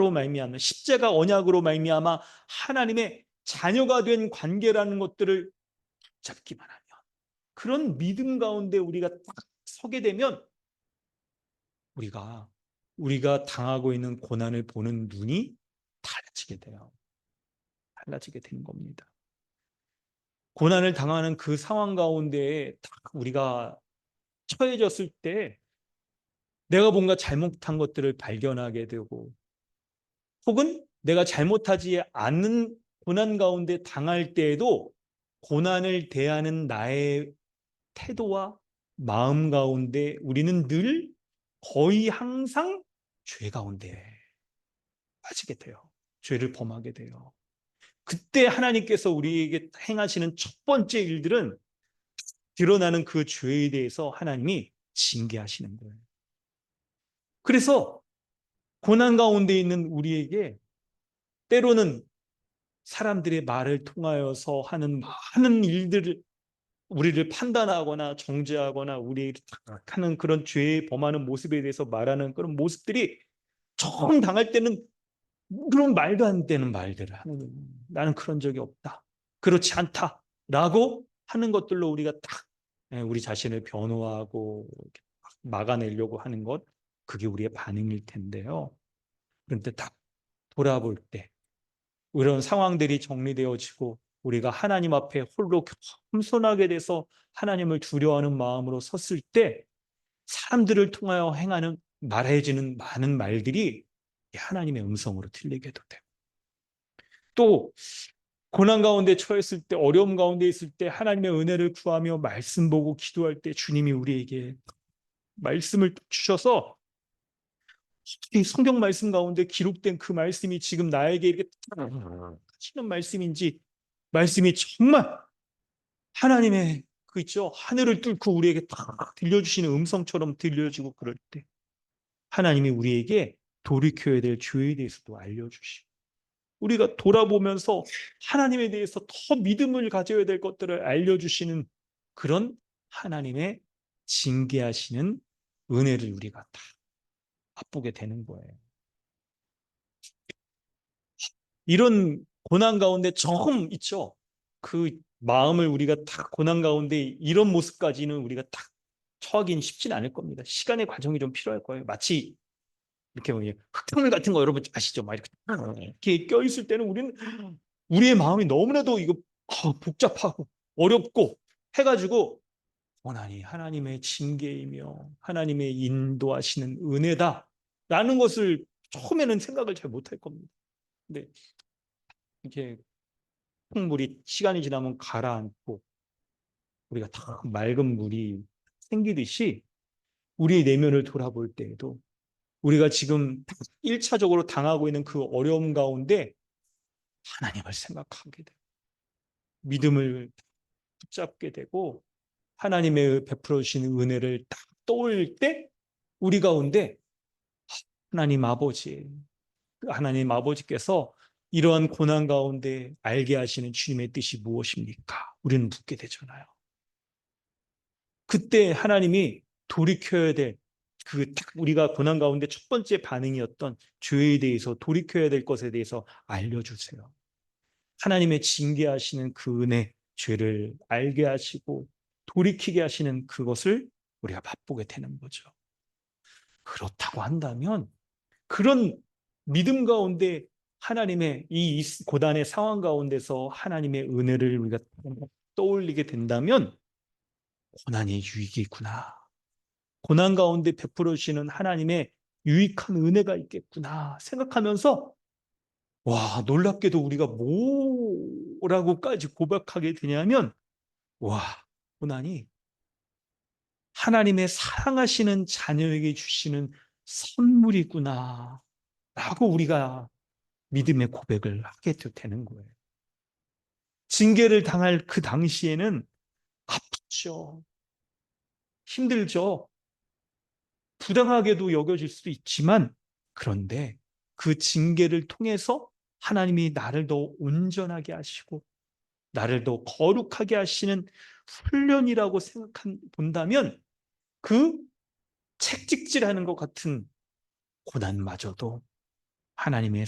A: 언약으로 말미암아 하나님의 자녀가 된 관계라는 것들을 잡기만 하면, 그런 믿음 가운데 우리가 딱 서게 되면 우리가 당하고 있는 고난을 보는 눈이 달라지게 돼요. 달라지게 되는 겁니다. 고난을 당하는 그 상황 가운데에 딱 우리가 처해졌을 때 내가 뭔가 잘못한 것들을 발견하게 되고, 혹은 내가 잘못하지 않는 고난 가운데 당할 때에도 고난을 대하는 나의 태도와 마음 가운데 우리는 늘 거의 항상 죄 가운데 빠지게 돼요. 죄를 범하게 돼요. 그때 하나님께서 우리에게 행하시는 첫 번째 일들은 드러나는 그 죄에 대해서 하나님이 징계하시는 거예요. 그래서 고난 가운데 있는 우리에게 때로는 사람들의 말을 통하여서 하는 많은 일들을, 우리를 판단하거나 정죄하거나 우리를 하는 그런 죄에 범하는 모습에 대해서 말하는 그런 모습들이 처음 당할 때는 그런 말도 안 되는 말들을 하는 거예요. 나는 그런 적이 없다. 그렇지 않다. 라고 하는 것들로 우리가 딱 우리 자신을 변호하고 막아내려고 하는 것, 그게 우리의 반응일 텐데요. 그런데 딱 돌아볼 때 이런 상황들이 정리되어지고 우리가 하나님 앞에 홀로 겸손하게 돼서 하나님을 두려워하는 마음으로 섰을 때 사람들을 통하여 말해지는 많은 말들이 하나님의 음성으로 들리게도 되고, 또 고난 가운데 처했을 때, 어려움 가운데 있을 때 하나님의 은혜를 구하며 말씀 보고 기도할 때 주님이 우리에게 말씀을 주셔서 이 성경 말씀 가운데 기록된 그 말씀이 지금 나에게 이렇게 하시는 말씀인지, 말씀이 정말 하나님의 그 있죠, 하늘을 뚫고 우리에게 딱 들려주시는 음성처럼 들려지고, 그럴 때 하나님이 우리에게 돌이켜야 될 죄에 대해서도 알려주시고, 우리가 돌아보면서 하나님에 대해서 더 믿음을 가져야 될 것들을 알려주시는 그런 하나님의 징계하시는 은혜를 우리가 다 맛보게 되는 거예요. 이런 고난 가운데 조금 있죠. 그 마음을 우리가 딱 고난 가운데 이런 모습까지는 우리가 딱 처하기는 쉽지는 않을 겁니다. 시간의 과정이 좀 필요할 거예요. 마치 이렇게 뭐 흙탕물 같은 거 여러분 아시죠? 막 이렇게 껴있을 때는 우리의 마음이 너무나도 이거 복잡하고 어렵고 해가지고, 고난이 하나님의 징계이며 하나님의 인도하시는 은혜다라는 것을 처음에는 생각을 잘 못할 겁니다. 근데 이게 흙물이 시간이 지나면 가라앉고 우리가 다 맑은 물이 생기듯이 우리의 내면을 돌아볼 때에도 우리가 지금 1차적으로 당하고 있는 그 어려움 가운데 하나님을 생각하게 되고 믿음을 붙잡게 되고 하나님의 베풀어 주시는 은혜를 딱 떠올릴 때 우리 가운데 하나님 아버지, 하나님 아버지께서 이러한 고난 가운데 알게 하시는 주님의 뜻이 무엇입니까? 우리는 묻게 되잖아요. 그때 하나님이 돌이켜야 될 우리가 고난 가운데 첫 번째 반응이었던 죄에 대해서 돌이켜야 될 것에 대해서 알려주세요. 하나님의 징계하시는 그 은혜, 죄를 알게 하시고 돌이키게 하시는 그것을 우리가 맛보게 되는 거죠. 그렇다고 한다면 그런 믿음 가운데 하나님의 이 고단의 상황 가운데서 하나님의 은혜를 우리가 떠올리게 된다면 고난이 유익이구나. 고난 가운데 베풀어 주시는 하나님의 유익한 은혜가 있겠구나 생각하면서 와, 놀랍게도 우리가 뭐라고까지 고백하게 되냐면 와, 고난이 하나님의 사랑하시는 자녀에게 주시는 선물이구나 라고 우리가 믿음의 고백을 하게 되는 거예요. 징계를 당할 그 당시에는 아프죠. 힘들죠. 부당하게도 여겨질 수도 있지만 그런데 그 징계를 통해서 하나님이 나를 더 온전하게 하시고 나를 더 거룩하게 하시는 훈련이라고 본다면 그 채찍질하는 것 같은 고난마저도 하나님의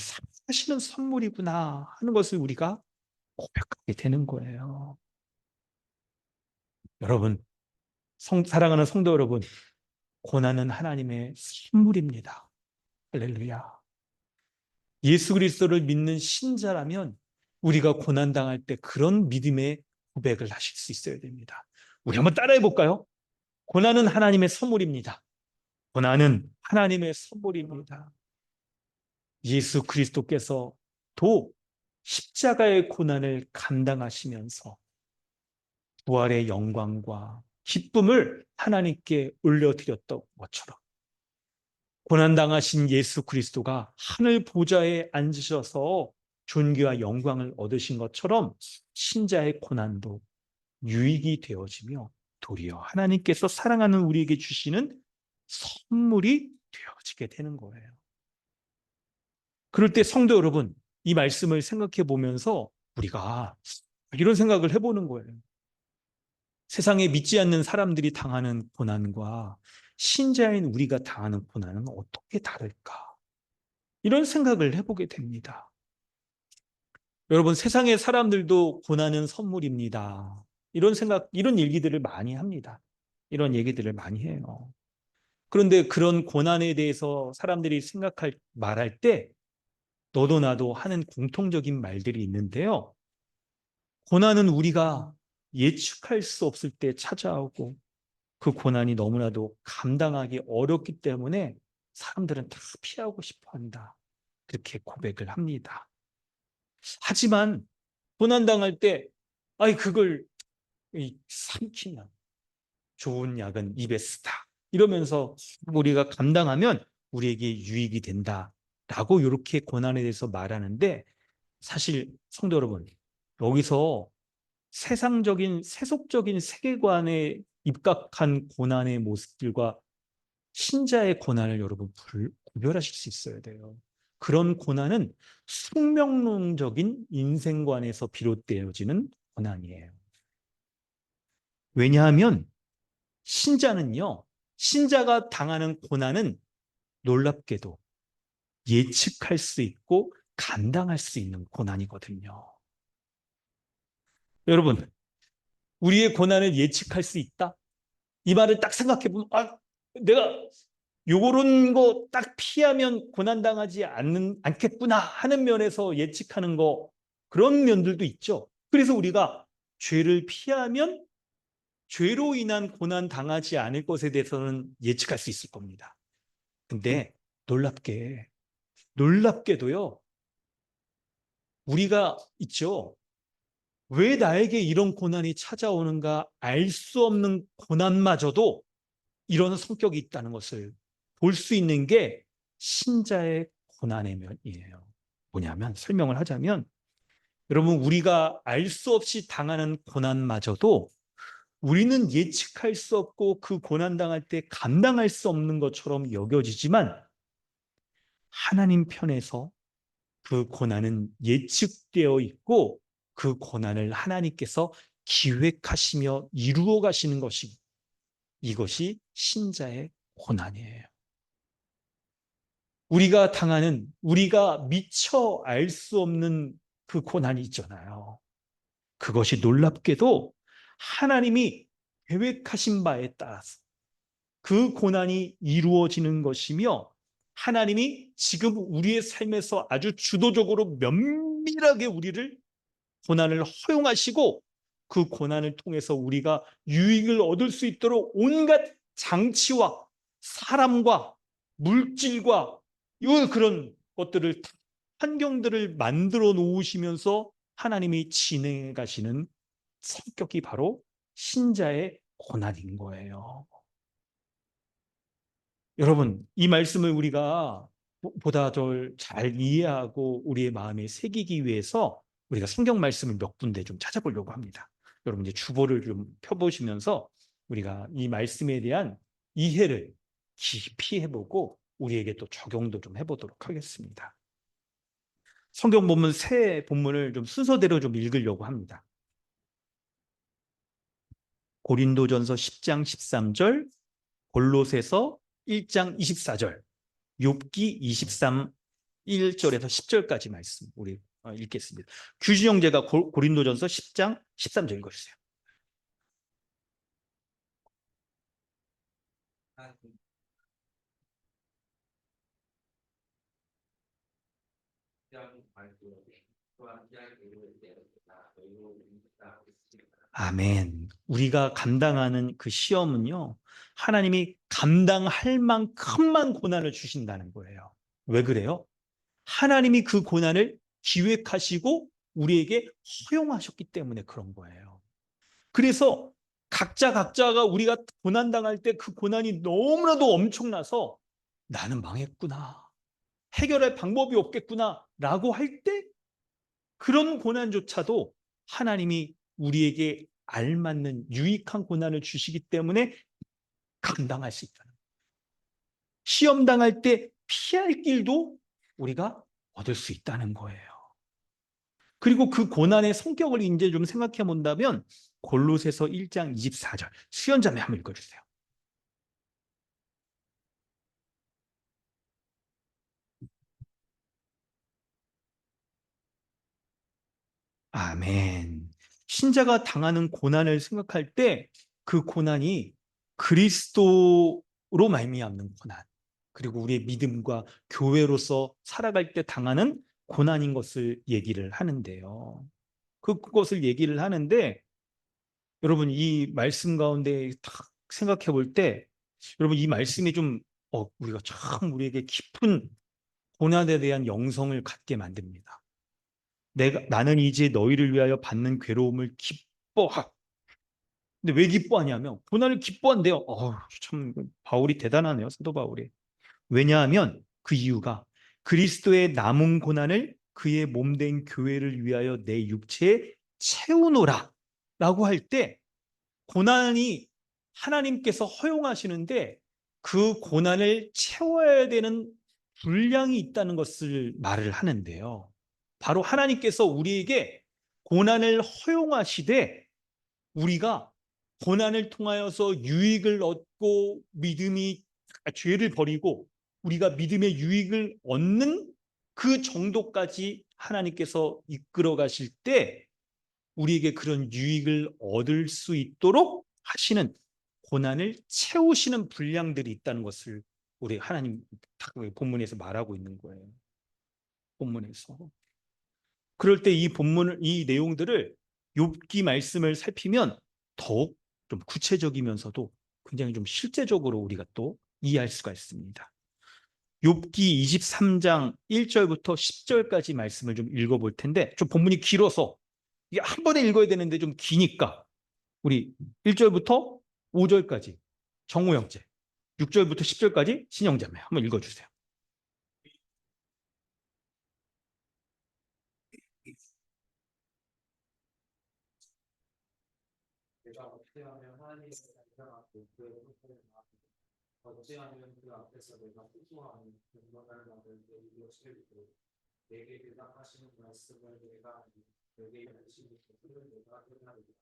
A: 사시는 선물이구나 하는 것을 우리가 고백하게 되는 거예요. 여러분, 사랑하는 성도 여러분, 고난은 하나님의 선물입니다. 할렐루야. 예수 그리스도를 믿는 신자라면 우리가 고난당할 때 그런 믿음의 고백을 하실 수 있어야 됩니다. 우리 한번 따라해 볼까요? 고난은 하나님의 선물입니다. 고난은 하나님의 선물입니다. 예수 그리스도께서 도 십자가의 고난을 감당하시면서 부활의 영광과 기쁨을 하나님께 올려드렸던 것처럼 고난당하신 예수 그리스도가 하늘 보좌에 앉으셔서 존귀와 영광을 얻으신 것처럼 신자의 고난도 유익이 되어지며 도리어 하나님께서 사랑하는 우리에게 주시는 선물이 되어지게 되는 거예요. 그럴 때 성도 여러분, 이 말씀을 생각해 보면서 우리가 이런 생각을 해보는 거예요. 세상에 믿지 않는 사람들이 당하는 고난과 신자인 우리가 당하는 고난은 어떻게 다를까? 이런 생각을 해보게 됩니다. 여러분, 세상의 사람들도 고난은 선물입니다. 이런 생각, 이런 얘기들을 많이 합니다. 이런 얘기들을 많이 해요. 그런데 그런 고난에 대해서 사람들이 말할 때 너도 나도 하는 공통적인 말들이 있는데요. 고난은 우리가 예측할 수 없을 때 찾아오고 그 고난이 너무나도 감당하기 어렵기 때문에 사람들은 다 피하고 싶어 한다. 그렇게 고백을 합니다. 하지만 고난당할 때, 아이, 그걸 삼키면 좋은 약은 입에 쓰다. 이러면서 우리가 감당하면 우리에게 유익이 된다. 라고 이렇게 고난에 대해서 말하는데 사실 성도 여러분, 여기서 세속적인 세계관에 입각한 고난의 모습들과 신자의 고난을 여러분 구별하실 수 있어야 돼요. 그런 고난은 숙명론적인 인생관에서 비롯되어지는 고난이에요. 왜냐하면 신자가 당하는 고난은 놀랍게도 예측할 수 있고 감당할 수 있는 고난이거든요. 여러분, 우리의 고난을 예측할 수 있다? 이 말을 딱 생각해 보면, 내가 요런 거 딱 피하면 고난당하지 않겠구나 하는 면에서 예측하는 거, 그런 면들도 있죠. 그래서 우리가 죄를 피하면 죄로 인한 고난 당하지 않을 것에 대해서는 예측할 수 있을 겁니다. 근데 놀랍게 놀랍게도요, 우리가 있죠. 왜 나에게 이런 고난이 찾아오는가 알 수 없는 고난마저도 이런 성격이 있다는 것을 볼 수 있는 게 신자의 고난의 면이에요. 뭐냐면, 설명을 하자면, 여러분, 우리가 알 수 없이 당하는 고난마저도 우리는 예측할 수 없고 그 고난 당할 때 감당할 수 없는 것처럼 여겨지지만, 하나님 편에서 그 고난은 예측되어 있고 그 고난을 하나님께서 기획하시며 이루어 가시는 것이, 이것이 신자의 고난이에요. 우리가 당하는, 우리가 미처 알 수 없는 그 고난이 있잖아요. 그것이 놀랍게도 하나님이 계획하신 바에 따라서 그 고난이 이루어지는 것이며, 하나님이 지금 우리의 삶에서 아주 주도적으로 면밀하게 우리를 고난을 허용하시고 그 고난을 통해서 우리가 유익을 얻을 수 있도록 온갖 장치와 사람과 물질과 그런 것들을, 환경들을 만들어 놓으시면서 하나님이 진행해 가시는 성격이 바로 신자의 고난인 거예요. 여러분, 이 말씀을 우리가 보다 더 잘 이해하고 우리의 마음에 새기기 위해서 우리가 성경 말씀을 몇 군데 좀 찾아보려고 합니다. 여러분, 이제 주보를 좀 펴보시면서 우리가 이 말씀에 대한 이해를 깊이 해보고 우리에게 또 적용도 좀 해보도록 하겠습니다. 성경 본문 세 본문을 좀 순서대로 좀 읽으려고 합니다. 고린도전서 10장 13절, 골로새서 1장 24절, 욥기 23 1절에서 10절까지 말씀 우리 읽겠습니다. 규진 형제가 고린도전서 10장 13절 읽어주세요. 아멘. 우리가 감당하는 그 시험은요, 하나님이 감당할 만큼만 고난을 주신다는 거예요. 왜 그래요? 하나님이 그 고난을 기획하시고 우리에게 허용하셨기 때문에 그런 거예요. 그래서 각자가 우리가 고난당할 때 그 고난이 너무나도 엄청나서 나는 망했구나, 해결할 방법이 없겠구나 라고 할 때, 그런 고난조차도 하나님이 우리에게 알맞는 유익한 고난을 주시기 때문에 감당할 수 있다는 거예요. 시험 당할 때 피할 길도 우리가 얻을 수 있다는 거예요. 그리고 그 고난의 성격을 이제 좀 생각해 본다면 골로새서 1장 24절 수연자매 한번 읽어주세요. 아멘. 신자가 당하는 고난을 생각할 때 그 고난이 그리스도로 말미암는 고난, 그리고 우리의 믿음과 교회로서 살아갈 때 당하는 고난인 것을 얘기를 하는데요. 그것을 얘기를 하는데, 여러분 이 말씀 가운데 딱 생각해 볼 때, 여러분 이 말씀이 좀 우리가 참 우리에게 깊은 고난에 대한 영성을 갖게 만듭니다. 나는 이제 너희를 위하여 받는 괴로움을 기뻐하. 근데 왜 기뻐하냐면 고난을 기뻐한대요. 참 바울이 대단하네요. 사도 바울이. 왜냐하면 그 이유가 그리스도의 남은 고난을 그의 몸된 교회를 위하여 내 육체에 채우노라 라고 할 때, 고난이 하나님께서 허용하시는데 그 고난을 채워야 되는 분량이 있다는 것을 말을 하는데요. 바로 하나님께서 우리에게 고난을 허용하시되 우리가 고난을 통하여서 유익을 얻고 죄를 버리고 우리가 믿음의 유익을 얻는 그 정도까지 하나님께서 이끌어 가실 때 우리에게 그런 유익을 얻을 수 있도록 하시는, 고난을 채우시는 분량들이 있다는 것을 우리 하나님 본문에서 말하고 있는 거예요. 본문에서. 그럴 때 이 내용들을 욥기 말씀을 살피면 더욱 좀 구체적이면서도 굉장히 좀 실제적으로 우리가 또 이해할 수가 있습니다. 욥기 23장 1절부터 10절까지 말씀을 좀 읽어볼 텐데, 좀 본문이 길어서 이게 한 번에 읽어야 되는데 좀 기니까 우리 1절부터 5절까지 정우 형제, 6절부터 10절까지 신영자매 한번 읽어주세요. 내가 어떻게 하면 하나님의 사랑하고 그의 뜻을 나누고 어찌하면 그 앞에서 내가 후소하는 근거를 받을 때 이것을 믿고 내게 대답하시는 말씀을 내가 알고 내게 열심히 듣는 내가 끝나리라.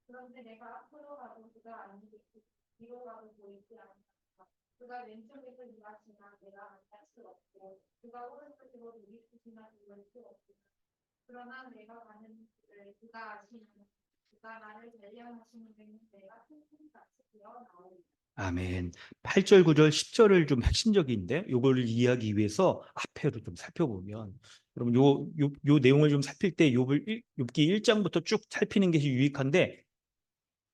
C: 그런데 내가 앞으로 가도 그가 아니겠고 뒤로 가도 보이지 않는다. 그가 왼쪽에서 일하시나 내가 만날 수 없고 그가 오른쪽으로 누리시나 들을 수 없고 그러나 내가 가는 길을 그가 아시나니 그가 나를 멸령하시는 데는 내가 생명같이 되어 나오리라.
A: 아멘. 8절, 9절, 10절을 좀 핵심적인데 요거를 이해하기 위해서 앞에로 좀 살펴보면, 그럼 요 내용을 좀 살필 때 욥기 1장부터 쭉 살피는 게 유익한데,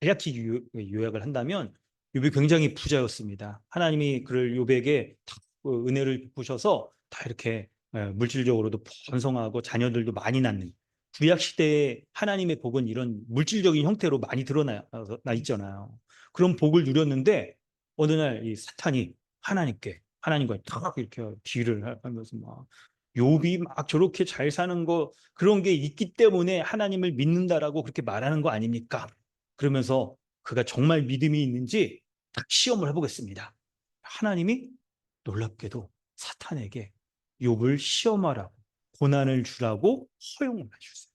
A: 간략히 요약을 한다면 욥이 굉장히 부자였습니다. 하나님이 그를 욥에게 다 은혜를 베푸셔서 다 이렇게 물질적으로도 번성하고 자녀들도 많이 낳는, 구약 시대에 하나님의 복은 이런 물질적인 형태로 많이 드러나 있잖아요. 그런 복을 누렸는데 어느 날 이 사탄이 하나님과 탁 이렇게 딜을 하면서 막 욥이 막 저렇게 잘 사는 거, 그런 게 있기 때문에 하나님을 믿는다라고 그렇게 말하는 거 아닙니까? 그러면서 그가 정말 믿음이 있는지 딱 시험을 해보겠습니다. 하나님이 놀랍게도 사탄에게 욥을 시험하라고, 고난을 주라고 허용을 해주세요.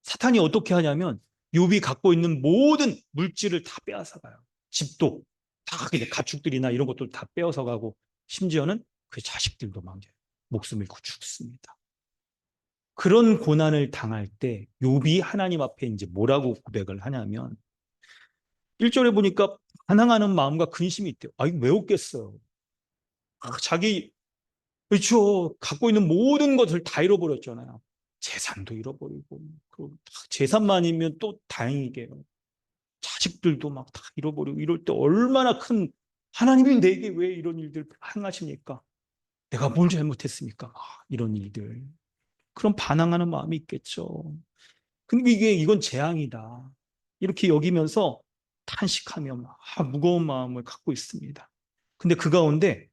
A: 사탄이 어떻게 하냐면 욥이 갖고 있는 모든 물질을 다 빼앗아가요. 집도 다, 그냥 가축들이나 이런 것들 다 빼앗아가고, 심지어는 그 자식들도 막 목숨을 잃고 죽습니다. 그런 고난을 당할 때 욥이 하나님 앞에 이제 뭐라고 고백을 하냐면, 1절에 보니까 반항하는 마음과 근심이 있대요. 아, 이거 왜 없겠어요? 자기, 그렇죠. 갖고 있는 모든 것을 다 잃어버렸잖아요. 재산도 잃어버리고, 그리고 재산만이면 또 다행이게요. 자식들도 막 다 잃어버리고, 이럴 때 얼마나 큰, 하나님이 내게 왜 이런 일들을 행하십니까? 내가 뭘 잘못했습니까? 이런 일들. 그런 반항하는 마음이 있겠죠. 근데 이건 재앙이다, 이렇게 여기면서 탄식하며 무거운 마음을 갖고 있습니다. 근데 그 가운데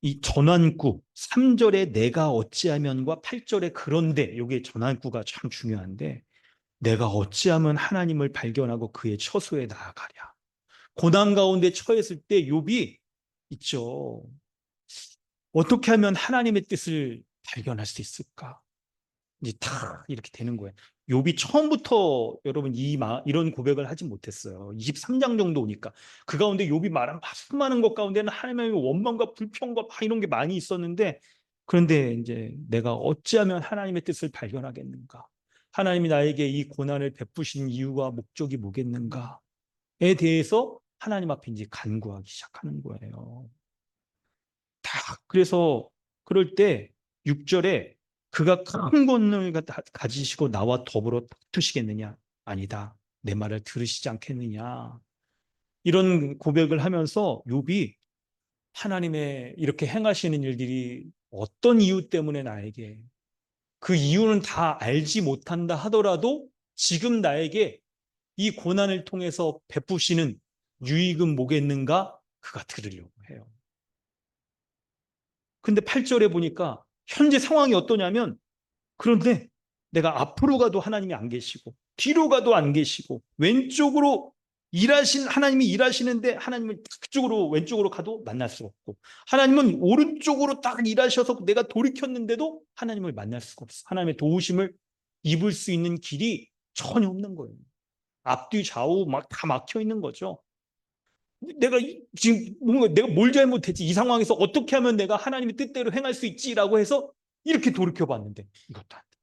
A: 이 전환구 3절에 내가 어찌하면과 8절에 그런데, 이게 전환구가 참 중요한데, 내가 어찌하면 하나님을 발견하고 그의 처소에 나아가랴. 고난 가운데 처했을 때 욥이 있죠. 어떻게 하면 하나님의 뜻을 발견할 수 있을까? 이제 다 이렇게 되는 거예요. 욥이 처음부터 여러분 이런 고백을 하지 못했어요. 23장 정도 오니까 그 가운데 욥이 말한 수많은 것 가운데는 하나님의 원망과 불평과 이런 게 많이 있었는데, 그런데 이제 내가 어찌하면 하나님의 뜻을 발견하겠는가? 하나님이 나에게 이 고난을 베푸신 이유와 목적이 뭐겠는가에 대해서 하나님 앞에 이제 간구하기 시작하는 거예요. 그래서 그럴 때 6절에 그가 큰 권능을 가지시고 나와 더불어 다투시겠느냐? 아니다. 내 말을 들으시지 않겠느냐? 이런 고백을 하면서 욥이 하나님의 이렇게 행하시는 일들이 어떤 이유 때문에 나에게, 그 이유는 다 알지 못한다 하더라도 지금 나에게 이 고난을 통해서 베푸시는 유익은 뭐겠는가? 그가 들으려고 해요. 근데 8절에 보니까 현재 상황이 어떠냐면, 그런데 내가 앞으로 가도 하나님이 안 계시고 뒤로 가도 안 계시고, 왼쪽으로 하나님이 일하시는데 하나님을 그쪽으로 왼쪽으로 가도 만날 수 없고, 하나님은 오른쪽으로 딱 일하셔서 내가 돌이켰는데도 하나님을 만날 수가 없어. 하나님의 도우심을 입을 수 있는 길이 전혀 없는 거예요. 앞뒤 좌우 막 다 막혀 있는 거죠. 내가 지금 뭔가 내가 뭘 잘못했지, 이 상황에서 어떻게 하면 내가 하나님의 뜻대로 행할 수 있지라고 해서 이렇게 돌이켜 봤는데 이것도 안 돼.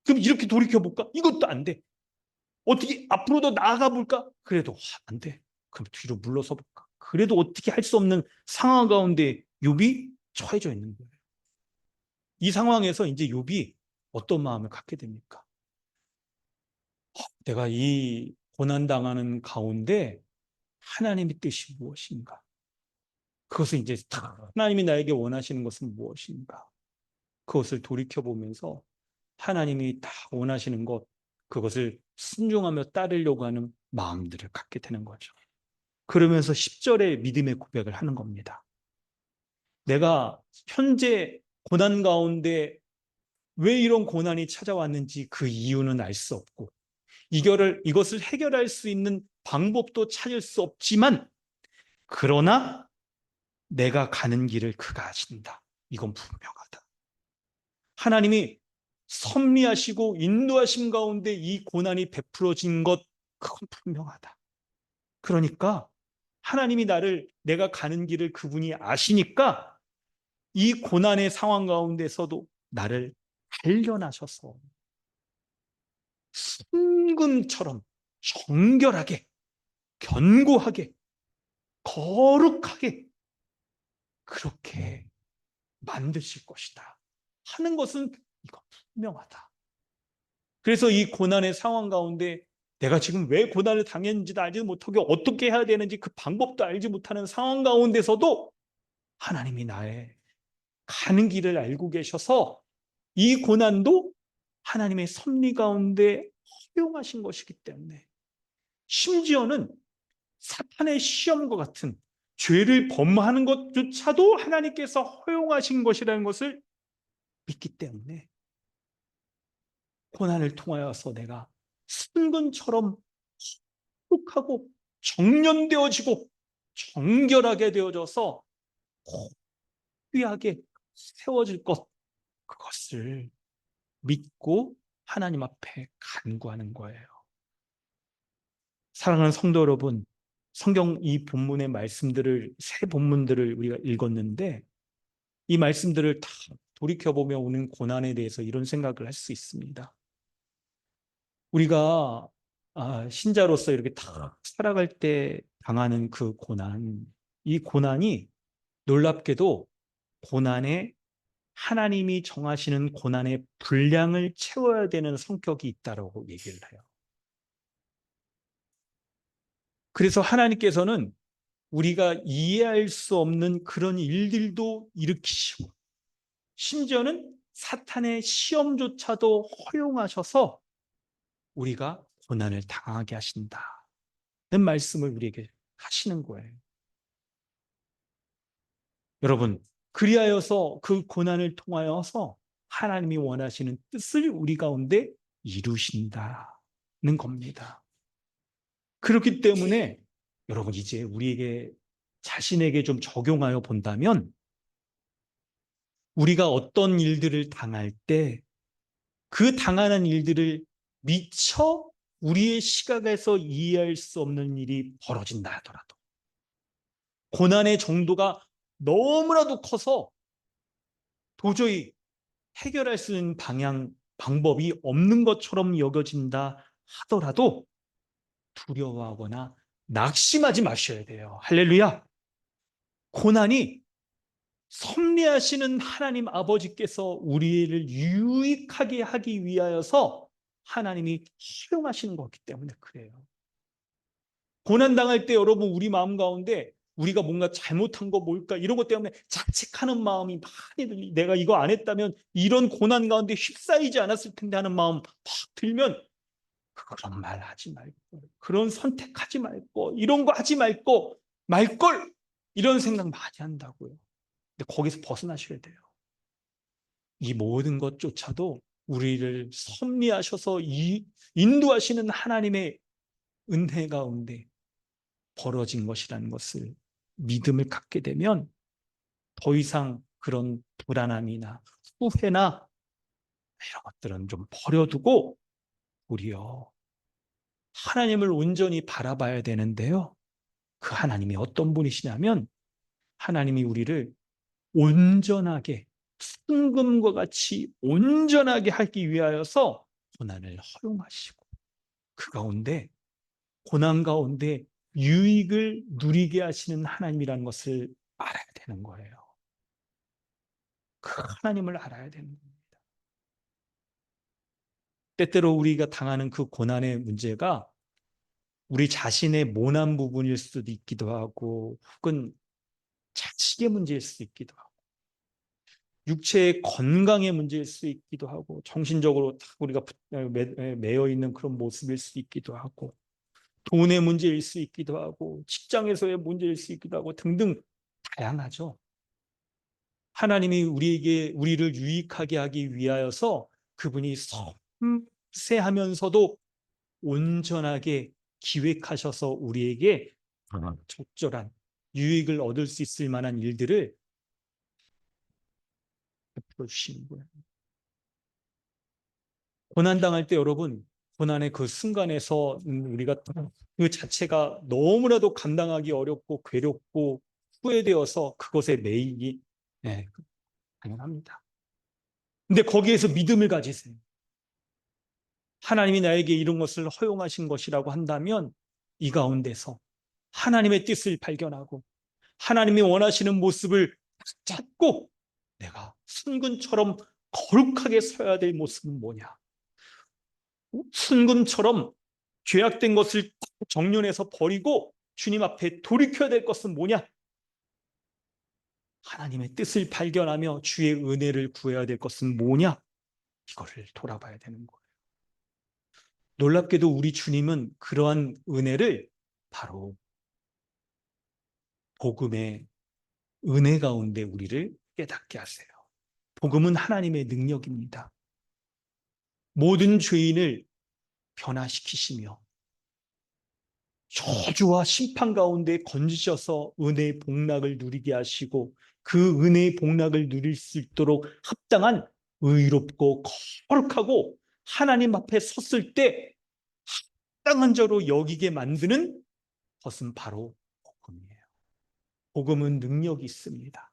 A: 그럼 이렇게 돌이켜 볼까? 이것도 안 돼. 어떻게 앞으로 더 나아가 볼까? 그래도 안 돼. 그럼 뒤로 물러서 볼까? 그래도 어떻게 할 수 없는 상황 가운데 욥이 처해져 있는 거예요. 이 상황에서 이제 욥이 어떤 마음을 갖게 됩니까? 내가 이 고난당하는 가운데 하나님의 뜻이 무엇인가? 그것을 이제 하나님이 나에게 원하시는 것은 무엇인가? 그것을 돌이켜보면서 하나님이 다 원하시는 것, 그것을 순종하며 따르려고 하는 마음들을 갖게 되는 거죠. 그러면서 10절에 믿음의 고백을 하는 겁니다. 내가 현재 고난 가운데 왜 이런 고난이 찾아왔는지 그 이유는 알 수 없고, 이것을 해결할 수 있는 방법도 찾을 수 없지만, 그러나 내가 가는 길을 그가 아신다. 이건 분명하다. 하나님이 섭리하시고 인도하심 가운데 이 고난이 베풀어진 것, 그건 분명하다. 그러니까 하나님이 내가 가는 길을 그분이 아시니까 이 고난의 상황 가운데서도 나를 단련하셔서 순금처럼 정결하게, 견고하게, 거룩하게 그렇게 만드실 것이다 하는 것은 이거 분명하다. 그래서 이 고난의 상황 가운데 내가 지금 왜 고난을 당했는지도 알지 못하고 어떻게 해야 되는지 그 방법도 알지 못하는 상황 가운데서도 하나님이 나의 가는 길을 알고 계셔서 이 고난도 하나님의 섭리 가운데 허용하신 것이기 때문에, 심지어는 사탄의 시험과 같은 죄를 범하는 것조차도 하나님께서 허용하신 것이라는 것을 믿기 때문에 고난을 통하여서 내가 순금처럼 거룩하고 정련되어지고 정결하게 되어져서 귀하게 세워질 것, 그것을 믿고 하나님 앞에 간구하는 거예요. 사랑하는 성도 여러분, 성경 이 본문의 말씀들을, 세 본문들을 우리가 읽었는데 이 말씀들을 다 돌이켜보며 오는 고난에 대해서 이런 생각을 할 수 있습니다. 우리가 신자로서 이렇게 다 살아갈 때 당하는 그 고난, 이 고난이 놀랍게도 고난에 하나님이 정하시는 고난의 분량을 채워야 되는 성격이 있다고 얘기를 해요. 그래서 하나님께서는 우리가 이해할 수 없는 그런 일들도 일으키시고, 심지어는 사탄의 시험조차도 허용하셔서 우리가 고난을 당하게 하신다는 말씀을 우리에게 하시는 거예요. 여러분, 그리하여서 그 고난을 통하여서 하나님이 원하시는 뜻을 우리 가운데 이루신다는 겁니다. 그렇기 때문에 여러분, 이제 우리에게 자신에게 좀 적용하여 본다면, 우리가 어떤 일들을 당할 때 그 당하는 일들을 미처 우리의 시각에서 이해할 수 없는 일이 벌어진다 하더라도, 고난의 정도가 너무나도 커서 도저히 해결할 수 있는 방법이 없는 것처럼 여겨진다 하더라도 두려워하거나 낙심하지 마셔야 돼요. 할렐루야. 고난이 섭리하시는 하나님 아버지께서 우리를 유익하게 하기 위하여서 하나님이 허용하시는 거기 때문에 그래요. 고난당할 때 여러분, 우리 마음 가운데 우리가 뭔가 잘못한 거 뭘까 이런 것 때문에 자책하는 마음이 많이, 내가 이거 안 했다면 이런 고난 가운데 휩싸이지 않았을 텐데 하는 마음 막 들면, 그런 말 하지 말고, 그런 선택하지 말고, 이런 거 하지 말걸, 이런 생각 많이 한다고요. 근데 거기서 벗어나셔야 돼요. 이 모든 것조차도 우리를 섭리하셔서 인도하시는 하나님의 은혜 가운데 벌어진 것이라는 것을 믿음을 갖게 되면 더 이상 그런 불안함이나 후회나 이런 것들은 좀 버려두고 우리요, 하나님을 온전히 바라봐야 되는데요. 그 하나님이 어떤 분이시냐면, 하나님이 우리를 온전하게, 순금과 같이 온전하게 하기 위하여서 고난을 허용하시고, 그 가운데, 고난 가운데 유익을 누리게 하시는 하나님이라는 것을 알아야 되는 거예요. 하나님을 알아야 되는 겁니다. 때때로 우리가 당하는 그 고난의 문제가 우리 자신의 모난 부분일 수도 있기도 하고, 혹은 자식의 문제일 수도 있기도 하고, 육체의 건강의 문제일 수 있기도 하고, 정신적으로 딱 우리가 매여 있는 그런 모습일 수 있기도 하고, 돈의 문제일 수 있기도 하고, 직장에서의 문제일 수 있기도 하고, 등등 다양하죠. 하나님이 우리를 유익하게 하기 위하여서 그분이 섬세하면서도 온전하게 기획하셔서 우리에게 적절한 유익을 얻을 수 있을 만한 일들을 베풀어 주시는 거예요. 고난당할 때 여러분, 고난의 그 순간에서 우리가 그 자체가 너무나도 감당하기 어렵고 괴롭고 후회되어서 그것에 매이기 당연합니다. 근데 거기에서 믿음을 가지세요. 하나님이 나에게 이런 것을 허용하신 것이라고 한다면 이 가운데서 하나님의 뜻을 발견하고 하나님이 원하시는 모습을 찾고 내가 순금처럼 거룩하게 서야 될 모습은 뭐냐? 순금처럼 죄악된 것을 정련해서 버리고 주님 앞에 돌이켜야 될 것은 뭐냐? 하나님의 뜻을 발견하며 주의 은혜를 구해야 될 것은 뭐냐? 이거를 돌아봐야 되는 거예요. 놀랍게도 우리 주님은 그러한 은혜를 바로 복음의 은혜 가운데 우리를 깨닫게 하세요. 복음은 하나님의 능력입니다. 모든 죄인을 변화시키시며 저주와 심판 가운데 건지셔서 은혜의 복락을 누리게 하시고 그 은혜의 복락을 누릴 수 있도록 합당한 의롭고 거룩하고 하나님 앞에 섰을 때 합당한 자로 여기게 만드는 것은 바로 복음이에요. 복음은 능력이 있습니다.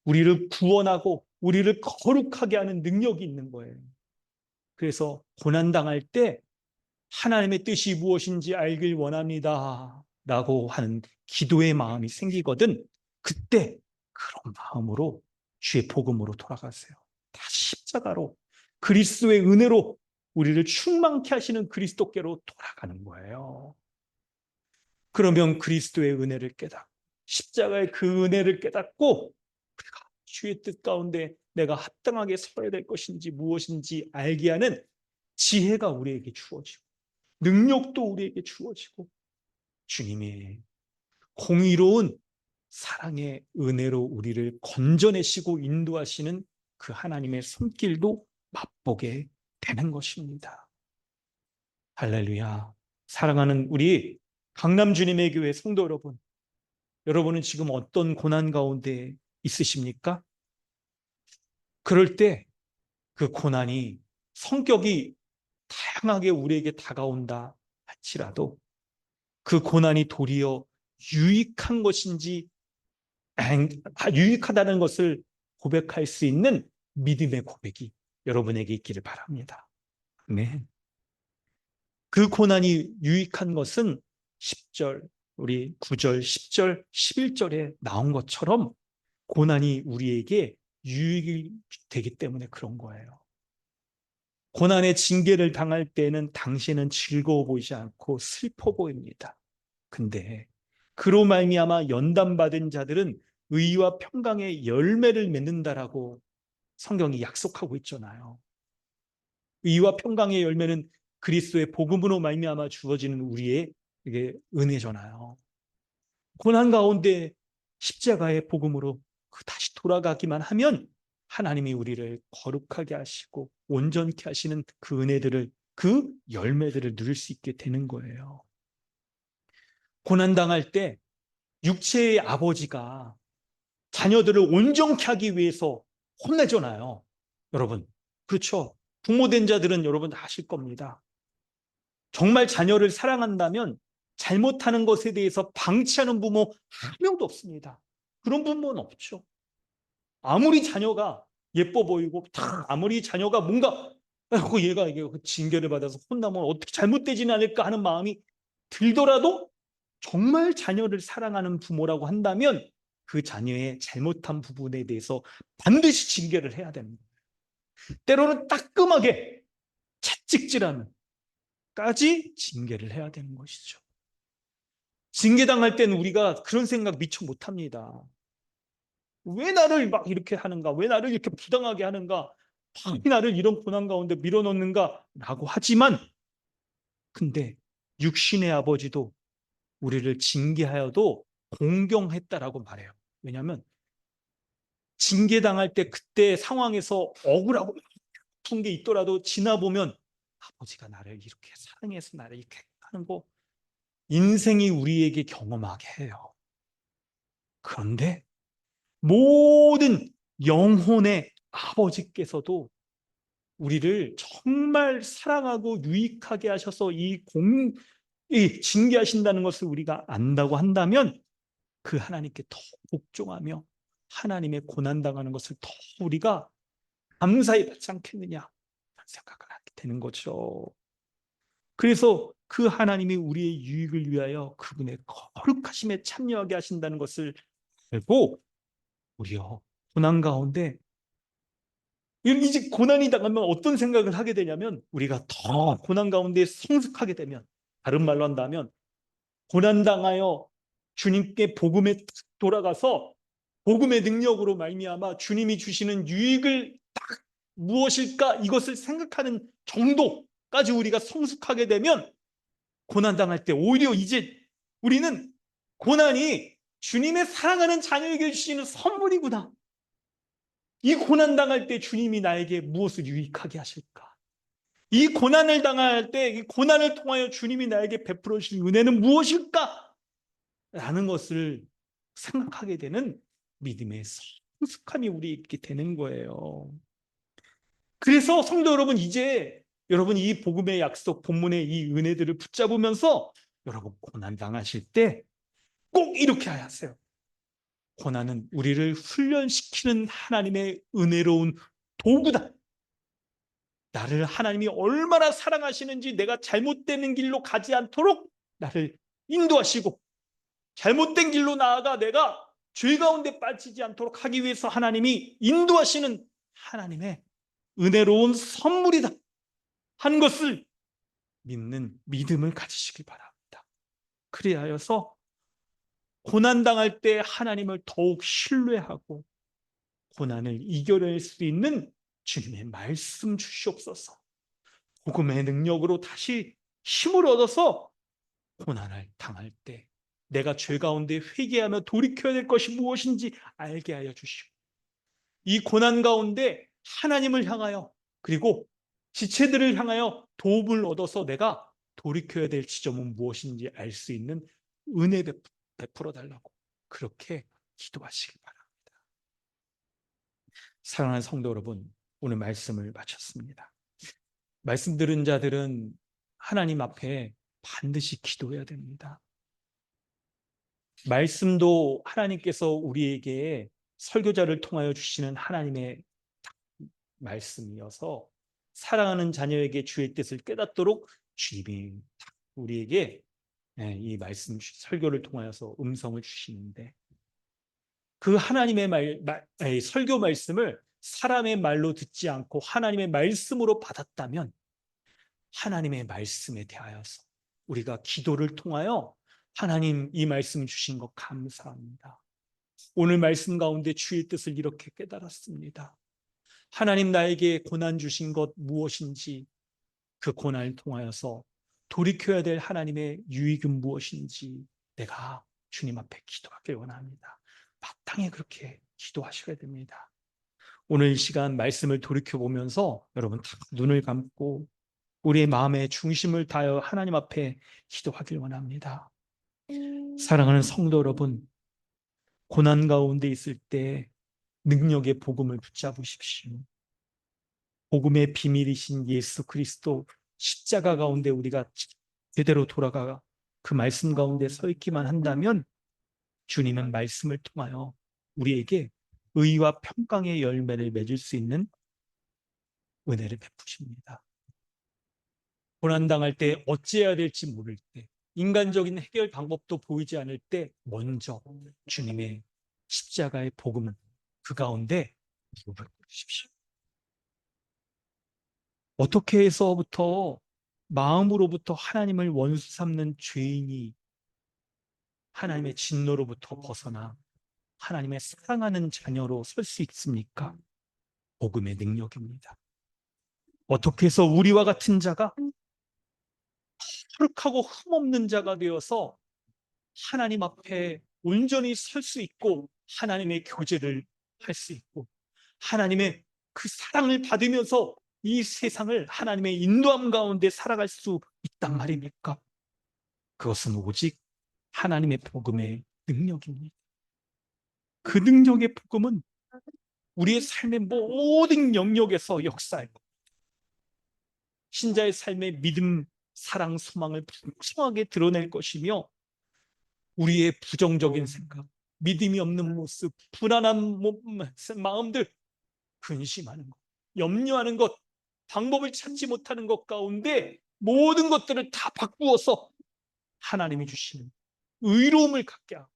A: 우리를 구원하고 우리를 거룩하게 하는 능력이 있는 거예요. 그래서 고난당할 때 하나님의 뜻이 무엇인지 알길 원합니다 라고 하는 기도의 마음이 생기거든 그때 그런 마음으로 주의 복음으로 돌아가세요. 다시 십자가로 그리스도의 은혜로 우리를 충만케 하시는 그리스도께로 돌아가는 거예요. 그러면 그리스도의 은혜를 깨닫고 십자가의 그 은혜를 깨닫고 우리가 주의 뜻 가운데 내가 합당하게 서야 될 것인지 무엇인지 알게 하는 지혜가 우리에게 주어지고 능력도 우리에게 주어지고 주님의 공의로운 사랑의 은혜로 우리를 건져내시고 인도하시는 그 하나님의 손길도 맛보게 되는 것입니다. 할렐루야. 사랑하는 우리 강남 주님의 교회 성도 여러분, 여러분은 지금 어떤 고난 가운데 있으십니까? 그럴 때 그 고난이 성격이 다양하게 우리에게 다가온다 할지라도 그 고난이 도리어 유익한 것인지 유익하다는 것을 고백할 수 있는 믿음의 고백이 여러분에게 있기를 바랍니다. 네. 그 고난이 유익한 것은 10절, 우리 9절, 10절, 11절에 나온 것처럼 고난이 우리에게 유익이 되기 때문에 그런 거예요. 고난의 징계를 당할 때는 당신은 즐거워 보이지 않고 슬퍼 보입니다. 근데 그로 말미암아 연단받은 자들은 의와 평강의 열매를 맺는다라고 성경이 약속하고 있잖아요. 의와 평강의 열매는 그리스도의 복음으로 말미암아 주어지는 우리의 이게 은혜잖아요. 고난 가운데 십자가의 복음으로 다시 돌아가기만 하면 하나님이 우리를 거룩하게 하시고 온전케 하시는 그 은혜들을 그 열매들을 누릴 수 있게 되는 거예요. 고난당할 때 육체의 아버지가 자녀들을 온전케 하기 위해서 혼내잖아요. 여러분, 그렇죠? 부모된 자들은 여러분 다 아실 겁니다. 정말 자녀를 사랑한다면 잘못하는 것에 대해서 방치하는 부모 한 명도 없습니다. 그런 부모는 없죠. 아무리 자녀가 예뻐 보이고 아무리 자녀가 뭔가 얘가 징계를 받아서 혼나면 어떻게 잘못되지는 않을까 하는 마음이 들더라도 정말 자녀를 사랑하는 부모라고 한다면 그 자녀의 잘못한 부분에 대해서 반드시 징계를 해야 됩니다. 때로는 따끔하게 채찍질하는까지 징계를 해야 되는 것이죠. 징계당할 때는 우리가 그런 생각 미처 못합니다. 왜 나를 막 이렇게 하는가? 왜 나를 이렇게 부당하게 하는가? 왜 나를 이런 고난 가운데 밀어넣는가? 라고 하지만 근데 육신의 아버지도 우리를 징계하여도 공경했다라고 말해요. 왜냐하면 징계당할 때 그때 상황에서 억울하고 아픈 게 있더라도 지나보면 아버지가 나를 이렇게 사랑해서 나를 이렇게 하는 거 인생이 우리에게 경험하게 해요. 그런데 모든 영혼의 아버지께서도 우리를 정말 사랑하고 유익하게 하셔서 이 징계하신다는 것을 우리가 안다고 한다면 그 하나님께 더 복종하며 하나님의 고난당하는 것을 더 우리가 감사히 받지 않겠느냐 생각을 하게 되는 거죠. 그래서 그 하나님이 우리의 유익을 위하여 그분의 거룩하심에 참여하게 하신다는 것을 알고 우리요 고난 가운데 이제 고난이 당하면 어떤 생각을 하게 되냐면 우리가 더 고난 가운데 성숙하게 되면 다른 말로 한다면 고난당하여 주님께 복음에 돌아가서 복음의 능력으로 말미암아 주님이 주시는 유익을 딱 무엇일까 이것을 생각하는 정도까지 우리가 성숙하게 되면 고난당할 때 오히려 이제 우리는 고난이 주님의 사랑하는 자녀에게 주시는 선물이구나. 이 고난당할 때 주님이 나에게 무엇을 유익하게 하실까? 이 고난을 당할 때 이 고난을 통하여 주님이 나에게 베풀어 주실 은혜는 무엇일까? 라는 것을 생각하게 되는 믿음의 성숙함이 우리에게 되는 거예요. 그래서 성도 여러분 이제 여러분 이 복음의 약속 본문의 이 은혜들을 붙잡으면서 여러분 고난 당하실 때 꼭 이렇게 하세요. 고난은 우리를 훈련시키는 하나님의 은혜로운 도구다. 나를 하나님이 얼마나 사랑하시는지 내가 잘못되는 길로 가지 않도록 나를 인도하시고 잘못된 길로 나아가 내가 죄 가운데 빠지지 않도록 하기 위해서 하나님이 인도하시는 하나님의 은혜로운 선물이다 한 것을 믿는 믿음을 가지시길 바랍니다. 그래야 하여서 고난당할 때 하나님을 더욱 신뢰하고 고난을 이겨낼 수 있는 주님의 말씀 주시옵소서. 복음의 능력으로 다시 힘을 얻어서 고난을 당할 때 내가 죄 가운데 회개하며 돌이켜야 될 것이 무엇인지 알게 하여 주시고 이 고난 가운데 하나님을 향하여 그리고 지체들을 향하여 도움을 얻어서 내가 돌이켜야 될 지점은 무엇인지 알 수 있는 은혜 베풀어 달라고 그렇게 기도하시기 바랍니다. 사랑하는 성도 여러분, 오늘 말씀을 마쳤습니다. 말씀 들은 자들은 하나님 앞에 반드시 기도해야 됩니다. 말씀도 하나님께서 우리에게 설교자를 통하여 주시는 하나님의 말씀이어서 사랑하는 자녀에게 주의 뜻을 깨닫도록 주님이 우리에게 이 말씀 설교를 통하여서 음성을 주시는데 그 하나님의 설교 말씀을 사람의 말로 듣지 않고 하나님의 말씀으로 받았다면 하나님의 말씀에 대하여서 우리가 기도를 통하여 하나님 이 말씀 주신 것 감사합니다. 오늘 말씀 가운데 주의 뜻을 이렇게 깨달았습니다. 하나님 나에게 고난 주신 것 무엇인지 그 고난을 통하여서 돌이켜야 될 하나님의 유익은 무엇인지 내가 주님 앞에 기도하길 원합니다. 마땅히 그렇게 기도하셔야 됩니다. 오늘 이 시간 말씀을 돌이켜보면서 여러분 다 눈을 감고 우리의 마음의 중심을 다하여 하나님 앞에 기도하길 원합니다. 사랑하는 성도 여러분, 고난 가운데 있을 때 능력의 복음을 붙잡으십시오. 복음의 비밀이신 예수 그리스도 십자가 가운데 우리가 제대로 돌아가 그 말씀 가운데 서 있기만 한다면 주님은 말씀을 통하여 우리에게 의와 평강의 열매를 맺을 수 있는 은혜를 베푸십니다. 고난당할 때 어찌해야 될지 모를 때 인간적인 해결 방법도 보이지 않을 때 먼저 주님의 십자가의 복음 그 가운데 무릎을 꿇으십시오. 어떻게 해서부터 마음으로부터 하나님을 원수 삼는 죄인이 하나님의 진노로부터 벗어나 하나님의 사랑하는 자녀로 설 수 있습니까? 복음의 능력입니다. 어떻게 해서 우리와 같은 자가 거룩하고 흠없는 자가 되어서 하나님 앞에 온전히 설 수 있고 하나님의 교제를 할 수 있고 하나님의 그 사랑을 받으면서 이 세상을 하나님의 인도함 가운데 살아갈 수 있단 말입니까? 그것은 오직 하나님의 복음의 능력입니다. 그 능력의 복음은 우리의 삶의 모든 영역에서 역사하고 신자의 삶의 믿음, 사랑, 소망을 풍성하게 드러낼 것이며 우리의 부정적인 생각, 믿음이 없는 모습, 불안한 마음들, 근심하는 것, 염려하는 것, 방법을 찾지 못하는 것 가운데 모든 것들을 다 바꾸어서 하나님이 주시는 의로움을 갖게 하고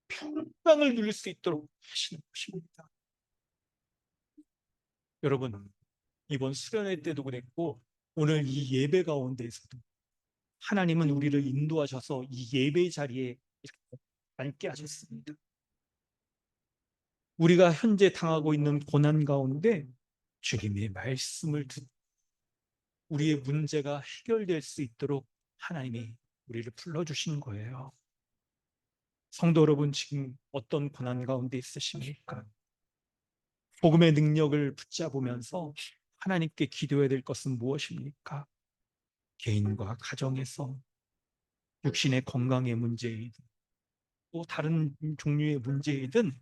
A: 평강을 누릴 수 있도록 하시는 것입니다. 여러분, 이번 수련회 때도 그랬고 오늘 이 예배 가운데에서도 하나님은 우리를 인도하셔서 이 예배 자리에 이렇게 앉게 하셨습니다. 우리가 현재 당하고 있는 고난 가운데 주님의 말씀을 듣고 우리의 문제가 해결될 수 있도록 하나님이 우리를 불러주신 거예요. 성도 여러분, 지금 어떤 고난 가운데 있으십니까? 복음의 능력을 붙잡으면서 하나님께 기도해야 될 것은 무엇입니까? 개인과 가정에서 육신의 건강의 문제이든 또 다른 종류의 문제이든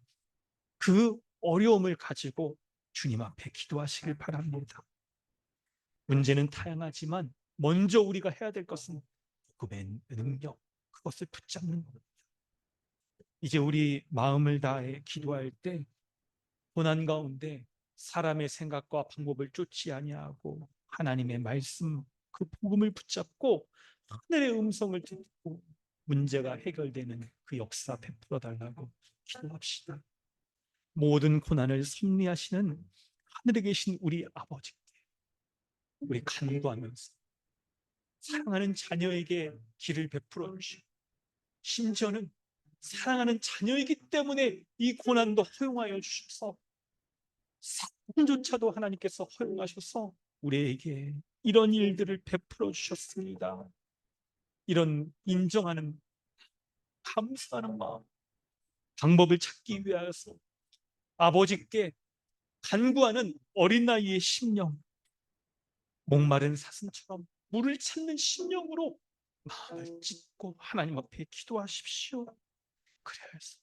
A: 그 어려움을 가지고 주님 앞에 기도하시길 바랍니다. 문제는 다양하지만 먼저 우리가 해야 될 것은 복음의 능력, 그것을 붙잡는 겁니다. 이제 우리 마음을 다해 기도할 때 고난 가운데 사람의 생각과 방법을 쫓지 아니하고 하나님의 말씀, 그 복음을 붙잡고 하늘의 음성을 듣고 문제가 해결되는 그 역사 베풀어 달라고 기도합시다. 모든 고난을 섭리하시는 하늘에 계신 우리 아버지께 우리 간구하면서 사랑하는 자녀에게 길을 베풀어 주시고 심지어는 사랑하는 자녀이기 때문에 이 고난도 허용하여 주셔서 사건조차도 하나님께서 허용하셔서 우리에게 이런 일들을 베풀어 주셨습니다. 이런 인정하는 감사하는 마음, 방법을 찾기 위하여서 아버지께 간구하는 어린 나이의 심령, 목마른 사슴처럼 물을 찾는 심령으로 마음을 찢고 하나님 앞에 기도하십시오. 그래서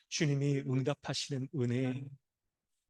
A: 주님이 응답하시는 은혜